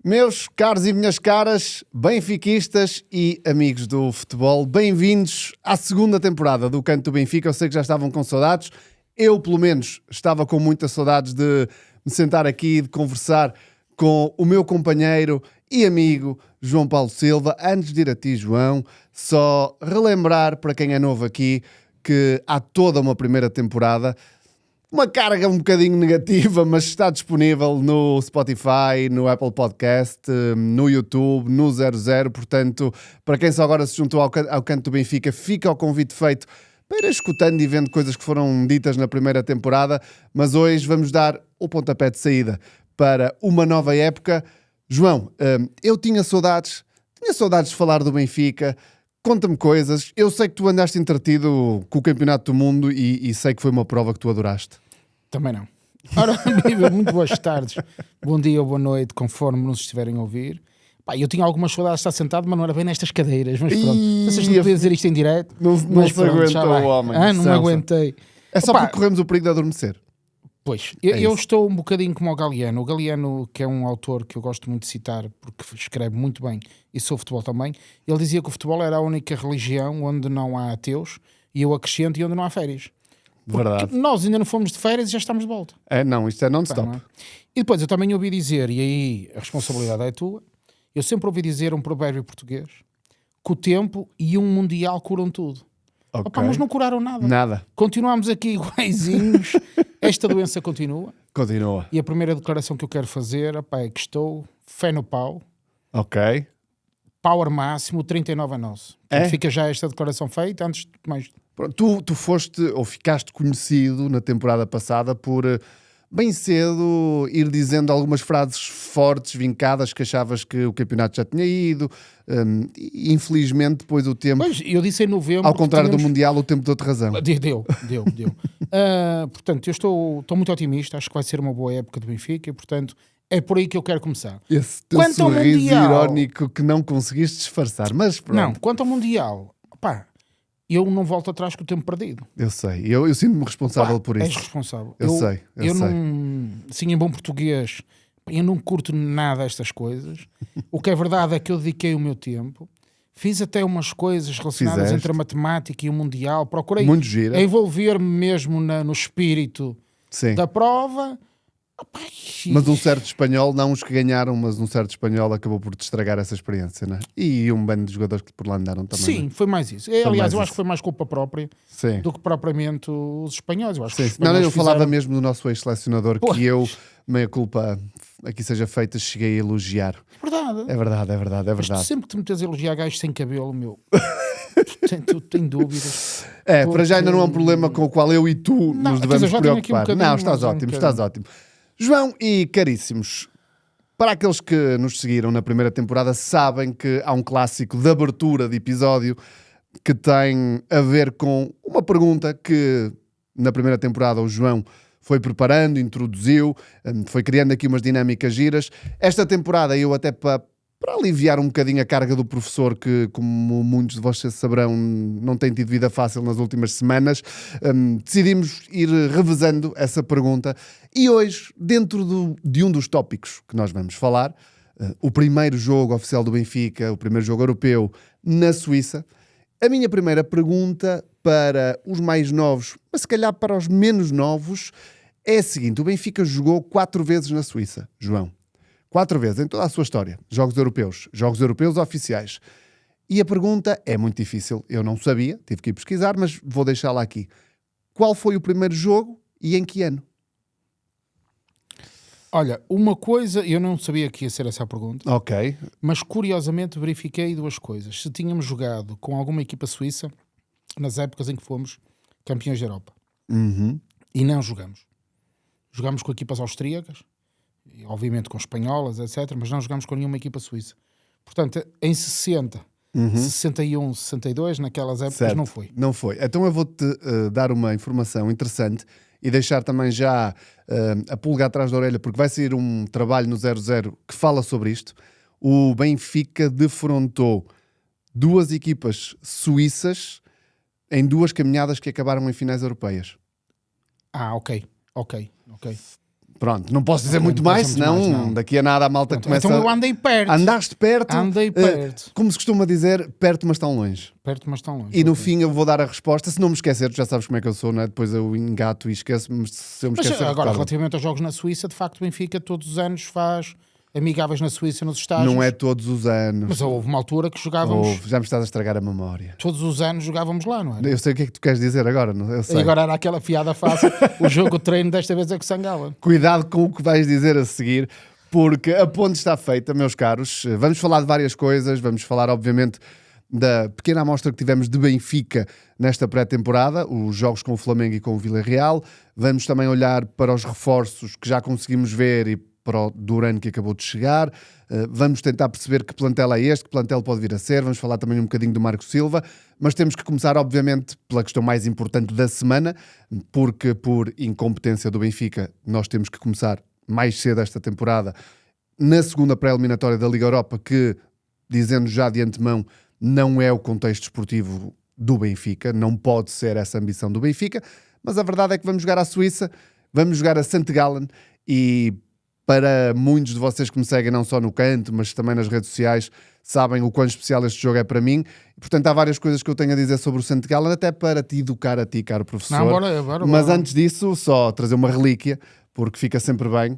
Meus caros e minhas caras, benfiquistas e amigos do futebol, bem-vindos à segunda temporada do Canto do Benfica. Eu sei que já estavam com saudades, eu pelo menos estava com muitas saudades de me sentar aqui e de conversar com o meu companheiro e amigo João Paulo Silva. Antes de ir a ti, João, só relembrar para quem é novo aqui que há toda uma primeira temporada. Uma carga um bocadinho negativa, mas está disponível no Spotify, no Apple Podcast, no YouTube, no 00. Portanto, para quem só agora se juntou ao Canto do Benfica, fica o convite feito para ir escutando e vendo coisas que foram ditas na primeira temporada. Mas hoje vamos dar o pontapé de saída para uma nova época. João, eu tinha saudades de falar do Benfica. Conta-me coisas. Eu sei que tu andaste entretido com o Campeonato do Mundo e sei que foi uma prova que tu adoraste. Também não. Ora, amigo, muito boas tardes, bom dia ou boa noite, conforme nos estiverem a ouvir. Pá, eu tinha algumas saudades de estar sentado, mas não era bem nestas cadeiras. Mas pronto, vocês não podiam dizer isto em direto. Não se aguentou o homem. Não me aguentei. É só porque corremos o perigo de adormecer. Pois, eu estou um bocadinho como o Galeano. O Galeano, que é um autor que eu gosto muito de citar, porque escreve muito bem e sou futebol também, ele dizia que o futebol era a única religião onde não há ateus, e eu acrescento, e onde não há férias. Verdade. Nós ainda não fomos de férias e já estamos de volta. Não, isto é non-stop. Não é? E depois eu também ouvi dizer, e aí a responsabilidade é tua, eu sempre ouvi dizer um provérbio português, que o tempo e um mundial curam tudo. Okay. Opa, mas não curaram nada. Nada. Continuamos aqui iguaizinhos, esta doença continua. Continua. E a primeira declaração que eu quero fazer, opa, é que estou fé no pau. Ok. Power máximo, 39 é nosso. Portanto, fica já esta declaração feita, antes de mais... Tu foste, ou ficaste conhecido na temporada passada por bem cedo ir dizendo algumas frases fortes, vincadas, que achavas que o campeonato já tinha ido. E infelizmente, depois o tempo... Pois, eu disse em novembro... Ao contrário do Mundial, o tempo deu-te razão. Deu. Portanto, eu estou muito otimista, acho que vai ser uma boa época do Benfica e, portanto, é por aí que eu quero começar. Esse teu sorriso irónico que não conseguiste disfarçar, mas pronto. Não, quanto ao Mundial, pá, eu não volto atrás com o tempo perdido. Eu sei, eu sinto-me responsável por isso. És responsável. Eu sei. Não, assim, em bom português, eu não curto nada estas coisas. O que é verdade é que eu dediquei o meu tempo, fiz até umas coisas relacionadas entre a matemática e o Mundial, procurei envolver-me mesmo no espírito da prova. Mas um certo espanhol, não os que ganharam, mas um certo espanhol acabou por te estragar essa experiência, não é? E um bando de jogadores que por lá andaram também. Sim, foi mais isso. Aliás, eu acho que foi mais culpa própria do que propriamente os espanhóis. Eu acho que os espanhóis eu falava mesmo do nosso ex-selecionador, que eu, meia culpa, aqui seja feita, cheguei a elogiar. É verdade. Mas tu sempre que te metes a elogiar gajos sem cabelo, meu... tu tens dúvidas. Para já ainda não há um problema com o qual eu e tu nos devemos preocupar. Não, estás ótimo. João e caríssimos, para aqueles que nos seguiram na primeira temporada, sabem que há um clássico de abertura de episódio que tem a ver com uma pergunta que na primeira temporada o João foi preparando, introduziu, foi criando aqui umas dinâmicas giras. Esta temporada eu até para aliviar um bocadinho a carga do professor, que, como muitos de vocês saberão, não tem tido vida fácil nas últimas semanas, decidimos ir revezando essa pergunta. E hoje, dentro de um dos tópicos que nós vamos falar, o primeiro jogo oficial do Benfica, o primeiro jogo europeu na Suíça, a minha primeira pergunta para os mais novos, mas se calhar para os menos novos, é a seguinte: o Benfica jogou 4 vezes na Suíça, João. 4 vezes em toda a sua história. Jogos europeus oficiais. E a pergunta é muito difícil. Eu não sabia, tive que ir pesquisar, mas vou deixá-la aqui. Qual foi o primeiro jogo e em que ano? Olha, uma coisa, eu não sabia que ia ser essa a pergunta. Ok. Mas curiosamente verifiquei 2 coisas. Se tínhamos jogado com alguma equipa suíça nas épocas em que fomos campeões da Europa. E não jogamos. Jogamos com equipas austríacas, obviamente com espanholas, etc., mas não jogamos com nenhuma equipa suíça. Portanto, em 60, 61, 62, naquelas épocas, certo. Não foi. Então eu vou-te dar uma informação interessante e deixar também já a pulga atrás da orelha, porque vai sair um trabalho no 00 que fala sobre isto. O Benfica defrontou 2 equipas suíças em 2 caminhadas que acabaram em finais europeias. Ok. Pronto, não posso dizer muito mais, senão daqui a nada a malta começa... Então eu andei perto. Andaste perto. Andei perto. Como se costuma dizer, perto mas tão longe. Perto mas tão longe. E no fim eu vou dar a resposta, se não me esquecer, tu já sabes como é que eu sou, não é? Depois eu engato e esqueço, mas se eu me esquecer... Agora, relativamente aos jogos na Suíça, de facto o Benfica todos os anos faz amigáveis na Suíça nos estádios. Não é todos os anos. Mas houve uma altura que jogávamos... Já me estás a estragar a memória. Todos os anos jogávamos lá, não é? Eu sei o que é que tu queres dizer agora, não? Eu sei. E agora era aquela piada fácil. O jogo, o treino desta vez é com Sangala. Cuidado com o que vais dizer a seguir, porque a ponte está feita, meus caros. Vamos falar de várias coisas, vamos falar, obviamente, da pequena amostra que tivemos de Benfica nesta pré-temporada, os jogos com o Flamengo e com o Villarreal. Vamos também olhar para os reforços que já conseguimos ver e para o Duran que acabou de chegar. Vamos tentar perceber que plantel é este, que plantel pode vir a ser. Vamos falar também um bocadinho do Marco Silva, mas temos que começar, obviamente, pela questão mais importante da semana, porque por incompetência do Benfica nós temos que começar mais cedo esta temporada na segunda pré-eliminatória da Liga Europa, que, dizendo já de antemão, não é o contexto esportivo do Benfica, não pode ser essa a ambição do Benfica, mas a verdade é que vamos jogar à Suíça, vamos jogar a St. Gallen e... Para muitos de vocês que me seguem não só no canto, mas também nas redes sociais, sabem o quão especial este jogo é para mim. E, portanto, há várias coisas que eu tenho a dizer sobre o St. Gallen, até para te educar a ti, caro professor. Não, bora. Mas antes disso, só trazer uma relíquia, porque fica sempre bem.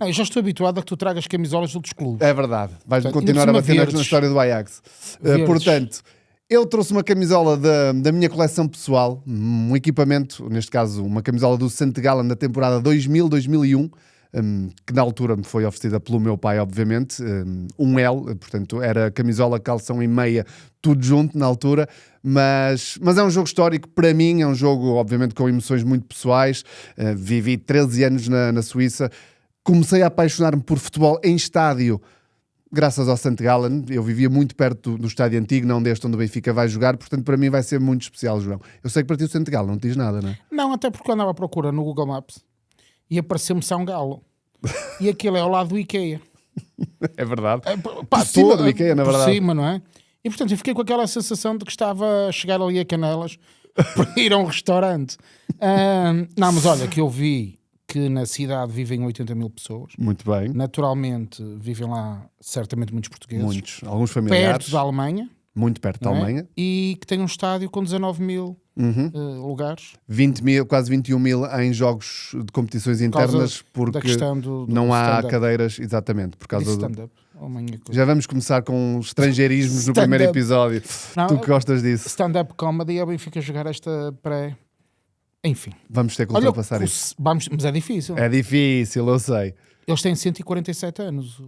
Eu já estou habituado a que tu tragas camisolas de outros clubes. É verdade. Vais-me continuar a bater na história do Ajax. Portanto, eu trouxe uma camisola da minha coleção pessoal, um equipamento, neste caso uma camisola do St. Gallen da temporada 2000-2001, que na altura me foi oferecida pelo meu pai, obviamente, um L, portanto era camisola, calção e meia, tudo junto na altura, mas é um jogo histórico para mim, é um jogo obviamente com emoções muito pessoais. Vivi 13 anos na Suíça, comecei a apaixonar-me por futebol em estádio graças ao St. Gallen. Eu vivia muito perto do estádio antigo, não deste onde o Benfica vai jogar, portanto para mim vai ser muito especial, João. Eu sei que para ti o St. Gallen não te diz nada, não é? Não, até porque eu andava à procura no Google Maps e apareceu-me São Galo. E aquilo é ao lado do IKEA. É verdade. Por cima do IKEA, na verdade. Por cima, não é? E portanto eu fiquei com aquela sensação de que estava a chegar ali a Canelas para ir a um restaurante. Não, mas olha, que eu vi que na cidade vivem 80 mil pessoas. Muito bem. Naturalmente vivem lá certamente muitos portugueses. Muitos, alguns familiares. Perto da Alemanha. Muito perto da Alemanha. E que tem um estádio com 19 mil lugares. 20 mil, quase 21 mil em jogos de competições internas, porque não há cadeiras, exatamente, por causa do... Já vamos começar com estrangeirismos no primeiro episódio. Não, tu que gostas disso. Stand-up comedy, é bem fica a jogar esta pré... Enfim. Vamos ter que ultrapassar isso. Mas é difícil. É difícil, eu sei. Eles têm 147 anos.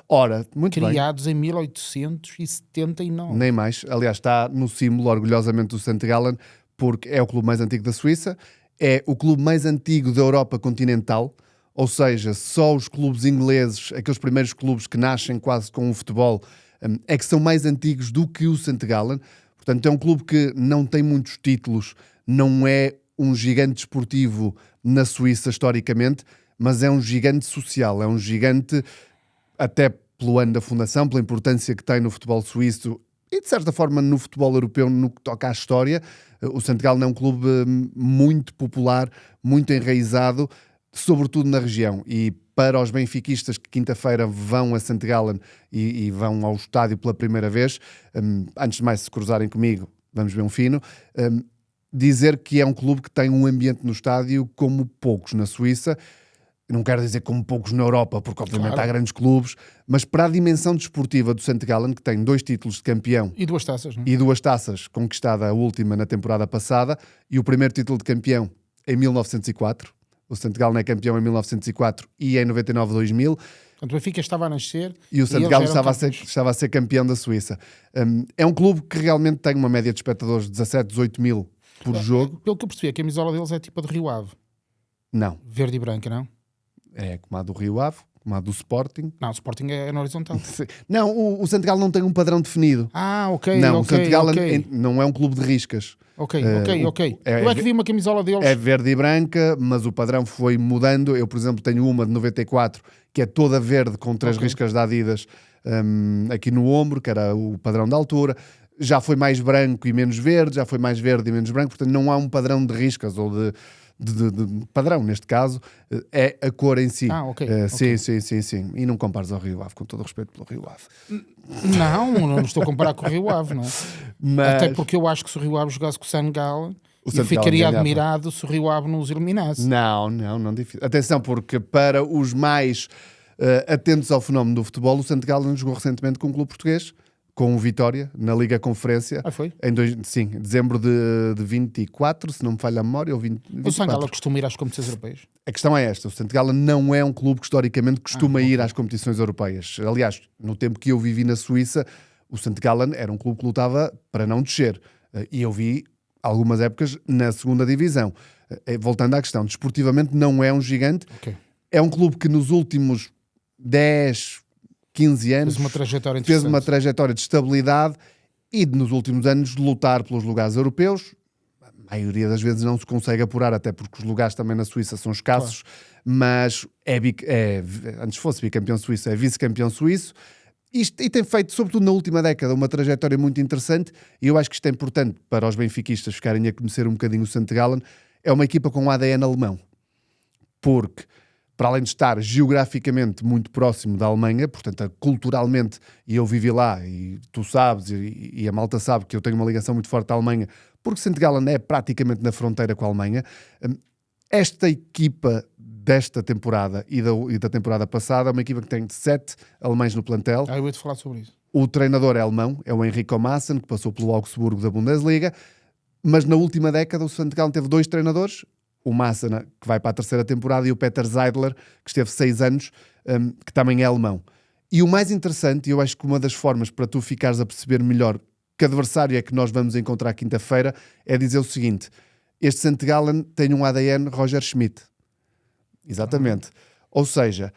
Ora, muito bem. Criados em 1879. Nem mais. Aliás, está no símbolo, orgulhosamente, do St. Gallen, porque é o clube mais antigo da Suíça, é o clube mais antigo da Europa continental, ou seja, só os clubes ingleses, aqueles primeiros clubes que nascem quase com o futebol, é que são mais antigos do que o St. Gallen. Portanto, é um clube que não tem muitos títulos, não é um gigante esportivo na Suíça, historicamente, mas é um gigante social, é um gigante até pelo ano da fundação, pela importância que tem no futebol suíço e, de certa forma, no futebol europeu, no que toca à história. O St. Gallen é um clube muito popular, muito enraizado, sobretudo na região. E para os benfiquistas que quinta-feira vão a St. Gallen e vão ao estádio pela primeira vez, antes de mais se cruzarem comigo, vamos ver um fino, dizer que é um clube que tem um ambiente no estádio como poucos na Suíça. Não quero dizer como poucos na Europa, porque obviamente há grandes clubes, mas para a dimensão desportiva do St. Gallen, que tem 2 títulos de campeão e 2 taças, não é? E 2 taças, conquistada a última na temporada passada, e o primeiro título de campeão em 1904. O St. Gallen é campeão em 1904 e em 99-2000. Portanto, o Benfica estava a nascer e o St. Gallen estava a ser campeão da Suíça. É um clube que realmente tem uma média de espectadores de 17, 18 mil por jogo. Pelo que eu percebi, a camisola deles é tipo a de Rio Ave. Não. Verde e branca, não? É como a do Rio Ave, como a do Sporting. Não, o Sporting é no horizontal. Não, o St. Gallen não tem um padrão definido. Ok. Não, o St. Gallen não é um clube de riscas. Ok. Eu é que vi uma camisola deles. É verde e branca, mas o padrão foi mudando. Eu, por exemplo, tenho uma de 94 que é toda verde com 3 riscas da Adidas aqui no ombro, que era o padrão da altura. Já foi mais branco e menos verde, já foi mais verde e menos branco, portanto não há um padrão de riscas ou de padrão, neste caso, é a cor em si. Ok. Sim. E não compares ao Rio Ave, com todo o respeito pelo Rio Ave. Não estou a comparar com o Rio Ave, não é? Mas... Até porque eu acho que se o Rio Ave jogasse com o Senegal, eu ficaria admirado se o Rio Ave nos eliminasse. Não difícil. Atenção, porque para os mais atentos ao fenómeno do futebol, o Santo Galo jogou recentemente com um clube português, com o Vitória, na Liga Conferência. Foi? Em dezembro de 24, se não me falha a memória, ou 24. O Santo Galo costuma ir às competições europeias? A questão é esta, o Santo Galo não é um clube que historicamente costuma ir às competições europeias. Aliás, no tempo que eu vivi na Suíça, o Santo Galo era um clube que lutava para não descer. E eu vi algumas épocas na segunda divisão. Voltando à questão, desportivamente não é um gigante. É um clube que nos últimos 10, 15 anos fez uma trajetória de estabilidade e nos últimos anos de lutar pelos lugares europeus. A maioria das vezes não se consegue apurar, até porque os lugares também na Suíça são escassos, mas antes fosse bicampeão suíço, é vice-campeão suíço. E tem feito, sobretudo na última década, uma trajetória muito interessante, e eu acho que isto é importante para os benfiquistas ficarem a conhecer um bocadinho o St. Gallen. É uma equipa com ADN alemão, porque para além de estar geograficamente muito próximo da Alemanha, portanto, culturalmente, e eu vivi lá, e tu sabes, e a malta sabe que eu tenho uma ligação muito forte à Alemanha, porque St. Gallen é praticamente na fronteira com a Alemanha. Esta equipa desta temporada e da temporada passada é uma equipa que tem 7 alemães no plantel. Eu ia-te falar sobre isso. O treinador é alemão, é o Enrico Maaßen, que passou pelo Augsburgo da Bundesliga, mas na última década o St. Gallen teve 2 treinadores, o Maaßen, que vai para a 3ª temporada, e o Peter Zeidler, que esteve 6 anos, que também é alemão. E o mais interessante, e eu acho que uma das formas para tu ficares a perceber melhor que adversário é que nós vamos encontrar quinta-feira, é dizer o seguinte: este St. Gallen tem um ADN Roger Schmidt. Exatamente. Ou seja,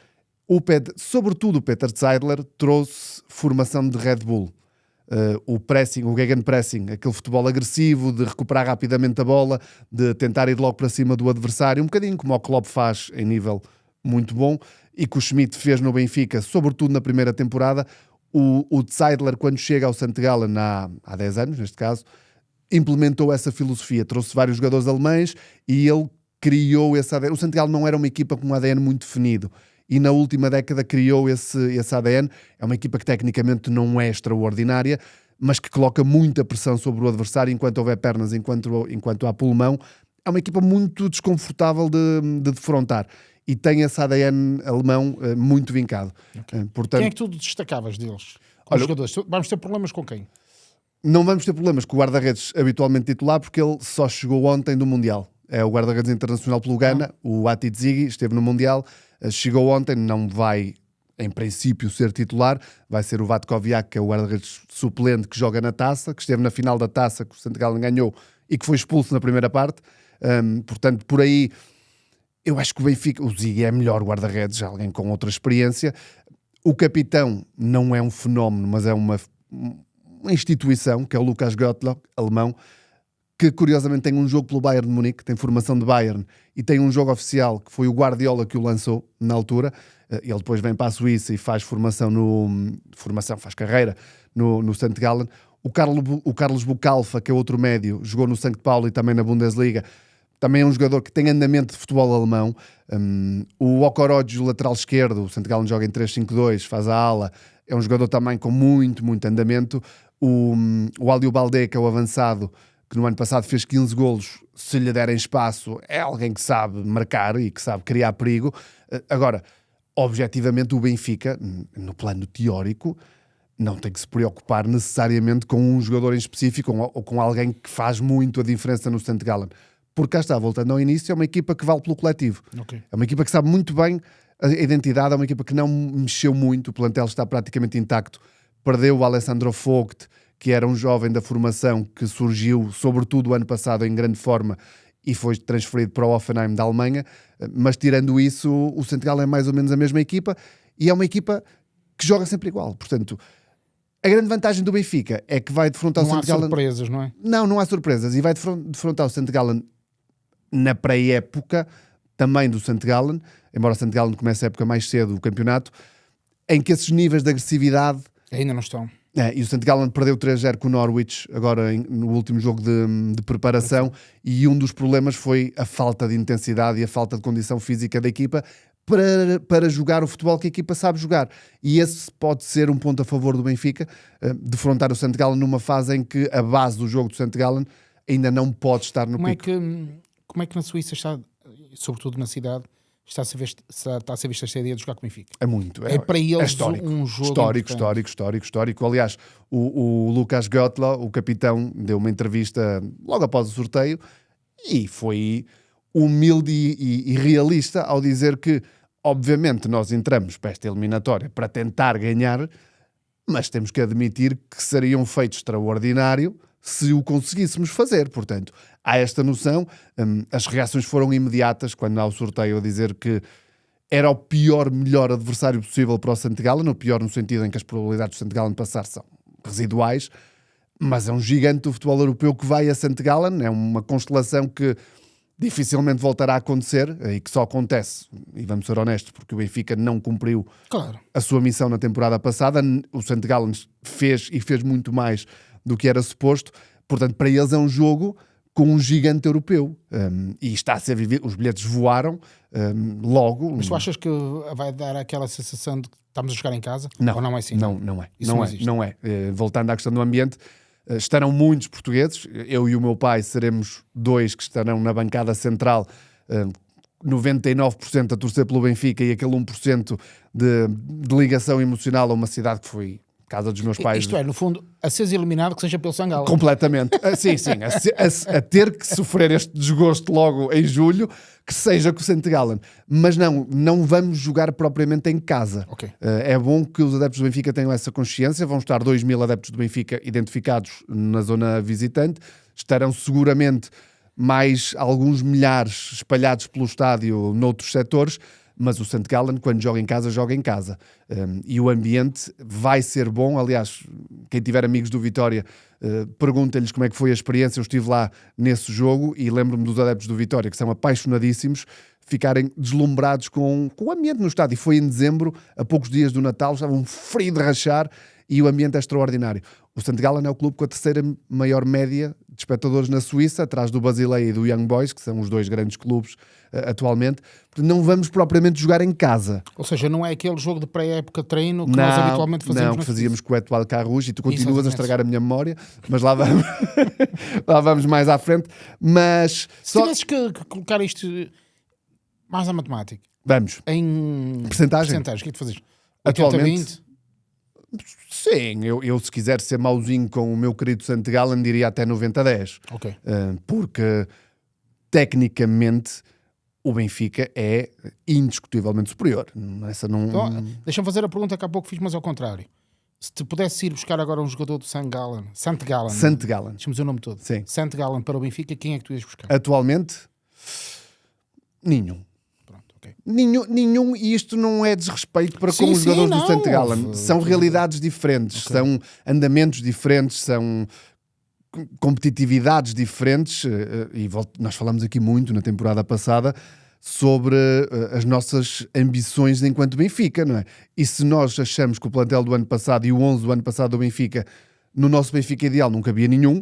sobretudo o Peter Zeidler trouxe formação de Red Bull. O pressing, o gegenpressing, aquele futebol agressivo, de recuperar rapidamente a bola, de tentar ir logo para cima do adversário, um bocadinho como o Klopp faz em nível muito bom, e que o Schmidt fez no Benfica, sobretudo na primeira temporada. O Zeidler, quando chega ao St. Gallen há 10 anos, neste caso, implementou essa filosofia, trouxe vários jogadores alemães e ele criou esse ADN. O St. Gallen não era uma equipa com um ADN muito definido, e na última década criou esse ADN. É uma equipa que tecnicamente não é extraordinária, mas que coloca muita pressão sobre o adversário enquanto houver pernas, enquanto há pulmão. É uma equipa muito desconfortável de defrontar, e tem esse ADN alemão muito vincado. Portanto, quem é que tu destacavas deles? Os jogadores? Vamos ter problemas com quem? Não vamos ter problemas com o guarda-redes habitualmente titular, porque ele só chegou ontem do Mundial. É o guarda-redes internacional pelo Ghana, o Ati Ziggy, esteve no Mundial, chegou ontem, não vai, em princípio, ser titular. Vai ser o Vatkoviak, que é o guarda-redes suplente que joga na Taça, que esteve na final da Taça, que o St. Gallen ganhou e que foi expulso na primeira parte. Portanto, por aí, eu acho que o Benfica, o Ziggy é melhor guarda-redes, alguém com outra experiência. O capitão não é um fenómeno, mas é uma instituição, que é o Lukas Gottlob, alemão, que curiosamente tem um jogo pelo Bayern de Munique, tem formação de Bayern, e tem um jogo oficial que foi o Guardiola que o lançou na altura. Ele depois vem para a Suíça e faz faz carreira no St. Gallen. O Carlos Bucalfa, que é outro médio, jogou no St. Paulo e também na Bundesliga. Também é um jogador que tem andamento de futebol alemão. O Okoroji, o lateral esquerdo, o St. Gallen joga em 3-5-2, faz a ala. É um jogador também com muito andamento. O Aliou Baldé, que é o avançado, que no ano passado fez 15 golos, se lhe derem espaço, é alguém que sabe marcar e que sabe criar perigo. Agora, objetivamente, o Benfica, no plano teórico, não tem que se preocupar necessariamente com um jogador em específico ou com alguém que faz muito a diferença no St. Gallen. Porque cá está, voltando ao início, é uma equipa que vale pelo coletivo. É uma equipa que sabe muito bem a identidade, é uma equipa que não mexeu muito, o plantel está praticamente intacto. Perdeu o Alessandro Vogt, que era um jovem da formação que surgiu, sobretudo o ano passado, em grande forma, e foi transferido para o Hoffenheim da Alemanha. Mas tirando isso, o St. Gallen é mais ou menos a mesma equipa, e é uma equipa que joga sempre igual. Portanto, a grande vantagem do Benfica é que vai defrontar o St. Gallen... Não há surpresas, não é? Não há surpresas, e vai defrontar o St. Gallen na pré-época também do St. Gallen, embora o St. Gallen comece a época mais cedo do campeonato, em que esses níveis de agressividade ainda não estão. E o St. Gallen perdeu 3-0 com o Norwich agora no último jogo de preparação, e um dos problemas foi a falta de intensidade e a falta de condição física da equipa para jogar o futebol que a equipa sabe jogar. E esse pode ser um ponto a favor do Benfica, defrontar o St. Gallen numa fase em que a base do jogo do St. Gallen ainda não pode estar no pico. Como é que na Suíça está, sobretudo na cidade, está a ser vista esta ideia de jogar com o Benfica? É muito. É para eles um jogo histórico. Aliás, o Lucas Götla, o capitão, deu uma entrevista logo após o sorteio e foi humilde e realista ao dizer que, obviamente, nós entramos para esta eliminatória para tentar ganhar, mas temos que admitir que seria um feito extraordinário se o conseguíssemos fazer. Portanto, há esta noção. As reações foram imediatas quando há o sorteio a dizer que era o melhor adversário possível para o St. Gallen, o pior no sentido em que as probabilidades do St. Gallen passar são residuais, mas é um gigante do futebol europeu que vai a St. Gallen, é uma constelação que dificilmente voltará a acontecer e que só acontece, e vamos ser honestos, porque o Benfica não cumpriu a sua missão na temporada passada. O St. Gallen fez muito mais do que era suposto, portanto para eles é um jogo com um gigante europeu, e está a ser vivido, os bilhetes voaram logo. Mas tu achas que vai dar aquela sensação de que estamos a jogar em casa? Não, ou não é assim? Não é. Voltando à questão do ambiente, estarão muitos portugueses, eu e o meu pai seremos 2 que estarão na bancada central, 99% a torcer pelo Benfica e aquele 1% de ligação emocional a uma cidade que foi casa dos meus pais. Isto é, no fundo, a seres eliminado que seja pelo St. Gallen. Completamente. Sim. A ter que sofrer este desgosto logo em julho, que seja com o St. Gallen. Mas não vamos jogar propriamente em casa. Okay. É bom que os adeptos do Benfica tenham essa consciência. Vão estar 2.000 adeptos do Benfica identificados na zona visitante. Estarão seguramente mais alguns milhares espalhados pelo estádio noutros setores. Mas o St. Gallen, quando joga em casa. E o ambiente vai ser bom. Aliás, quem tiver amigos do Vitória, pergunta-lhes como é que foi a experiência. Eu estive lá nesse jogo e lembro-me dos adeptos do Vitória, que são apaixonadíssimos, ficarem deslumbrados com o ambiente no estádio. E foi em dezembro, a poucos dias do Natal, estava um frio de rachar e o ambiente é extraordinário. O St. Gallen é o clube com a terceira maior média de espectadores na Suíça, atrás do Basileia e do Young Boys, que são os 2 grandes clubes atualmente. Não vamos propriamente jogar em casa. Ou seja, não é aquele jogo de pré-época de treino que nós habitualmente fazemos. Não, que fazíamos com o Etoile Carrouge, e tu continuas a estragar a minha memória, mas lá vamos, lá vamos mais à frente. Mas se tivesses que colocar isto mais à matemática, vamos. Em percentagem, o que é que tu fazes? Atualmente, 80-20? Sim, eu se quiser ser mauzinho com o meu querido St. Gallen, diria até 90-10. Ok. Porque tecnicamente o Benfica é indiscutivelmente superior. Então, deixa-me fazer a pergunta que há pouco fiz, mas ao contrário. Se te pudesse ir buscar agora um jogador do St. Gallen, deixa-me dizer o nome todo. Sim. St. Gallen para o Benfica, quem é que tu ias buscar? Atualmente, nenhum. Nenhum, e isto não é desrespeito para com os jogadores do St. Gallen. São realidades diferentes, são andamentos diferentes, são competitividades diferentes, e nós falamos aqui muito na temporada passada sobre as nossas ambições enquanto Benfica, não é? E se nós achamos que o plantel do ano passado e o 11 do ano passado do Benfica, no nosso Benfica ideal não cabia nenhum,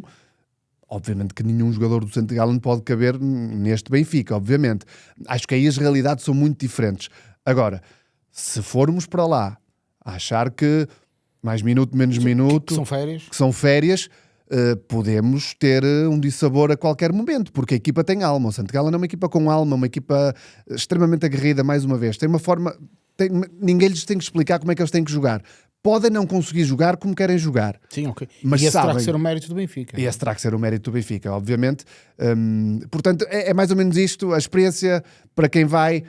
obviamente que nenhum jogador do St. Gallen pode caber neste Benfica, obviamente. Acho que aí as realidades são muito diferentes. Agora, se formos para lá a achar que mais minuto, menos minuto... Que são férias, podemos ter um dissabor a qualquer momento, porque a equipa tem alma. O St. Gallen é uma equipa com alma, uma equipa extremamente aguerrida, mais uma vez. Tem uma forma... ninguém lhes tem que explicar como é que eles têm que jogar. Podem não conseguir jogar como querem jogar. Sim, ok. Mas e esse terá que ser o mérito do Benfica. E esse terá que ser o mérito do Benfica, obviamente. Portanto, é mais ou menos isto. A experiência, para quem vai...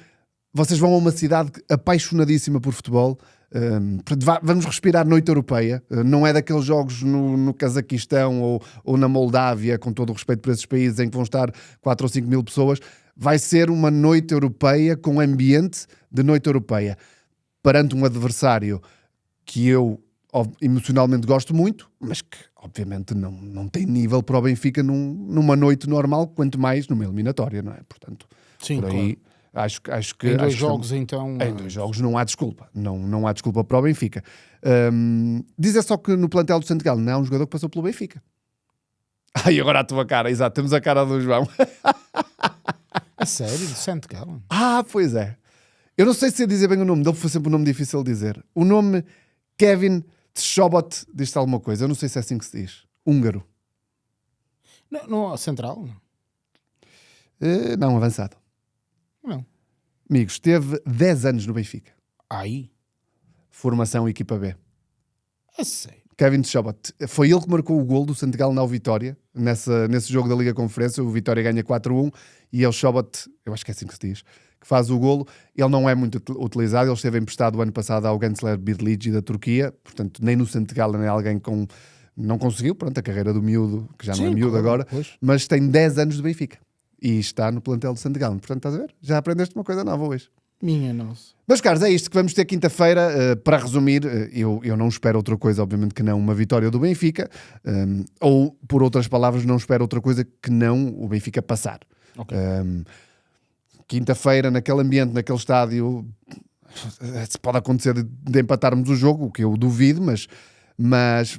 Vocês vão a uma cidade apaixonadíssima por futebol. Vamos respirar noite europeia. Não é daqueles jogos no Cazaquistão ou na Moldávia, com todo o respeito por esses países, em que vão estar 4 ou 5 mil pessoas. Vai ser uma noite europeia com ambiente de noite europeia. Perante um adversário que eu emocionalmente gosto muito, mas que obviamente não tem nível para o Benfica numa noite normal, quanto mais numa eliminatória, não é? Portanto, sim, por aí claro. acho que... Em 2 jogos, então... Em 2 jogos não há desculpa. Não há desculpa para o Benfica. Dizer só que no plantel do Santo Galo não há um jogador que passou pelo Benfica. Ai, agora a tua cara, exato, temos a cara do João. A sério? Do Santo Galo? Pois é. Eu não sei se ia dizer bem o nome dele, foi sempre um nome difícil de dizer. O nome Kevin Tshobot diz-te alguma coisa, eu não sei se é assim que se diz. Húngaro. Não, central? Não, avançado. Não. Amigos, teve 10 anos no Benfica. Aí? Formação equipa B. A sério? Kevin Tshobot. Foi ele que marcou o gol do Santo Galo na Vitória, nesse jogo da Liga Conferência. O Vitória ganha 4-1 e é o Tshobot, eu acho que é assim que se diz, que faz o golo. Ele não é muito utilizado, ele esteve emprestado o ano passado ao Gençler Birlici da Turquia, portanto nem no Santo Galo nem alguém com... Não conseguiu, pronto, a carreira do miúdo, que já não é miúdo claro, agora, pois. Mas tem 10 anos de Benfica e está no plantel do Santo Galo. Portanto, estás a ver? Já aprendeste uma coisa nova hoje. Minha nossa. Meus caros, é isto que vamos ter quinta-feira. Para resumir, eu não espero outra coisa, obviamente, que não uma vitória do Benfica, ou, por outras palavras, não espero outra coisa que não o Benfica passar. Okay. Quinta-feira, naquele ambiente, naquele estádio, pode acontecer de empatarmos o jogo, o que eu duvido, mas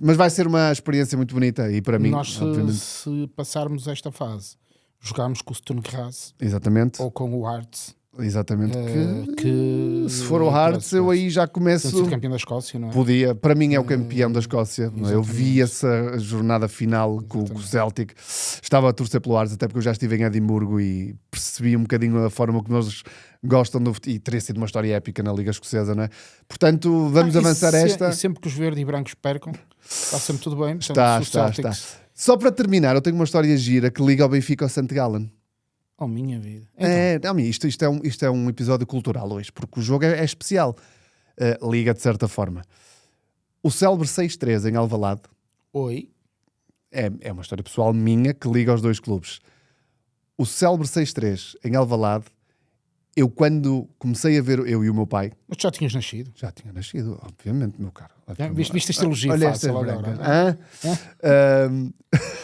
vai ser uma experiência muito bonita e para mim... Nós, se passarmos esta fase, jogámos com o Sturm Graz. Exatamente. Ou com o Hearts. Exatamente, que se for o Hearts eu aí já começo... Tem sido campeão da Escócia, não é? Podia, para mim é o campeão da Escócia. Eu vi essa jornada final com o Celtic, estava a torcer pelo Hearts, até porque eu já estive em Edimburgo e percebi um bocadinho a forma como eles gostam e teria sido uma história épica na Liga Escocesa, não é? Portanto, vamos avançar esta... E sempre que os verdes e brancos percam, está sempre tudo bem. Está. Só para terminar, eu tenho uma história gira que liga ao Benfica ao St. Gallen. Oh, minha vida. Então. Isto é um episódio cultural hoje, porque o jogo é especial. Liga de certa forma. O célebre 6-3 em Alvalade. Oi. É uma história pessoal minha que liga aos dois clubes. O célebre 6-3 em Alvalade, eu quando comecei a ver, eu e o meu pai... Mas já tinhas nascido? Já tinha nascido, obviamente, meu caro. Viste este elogio fácil agora.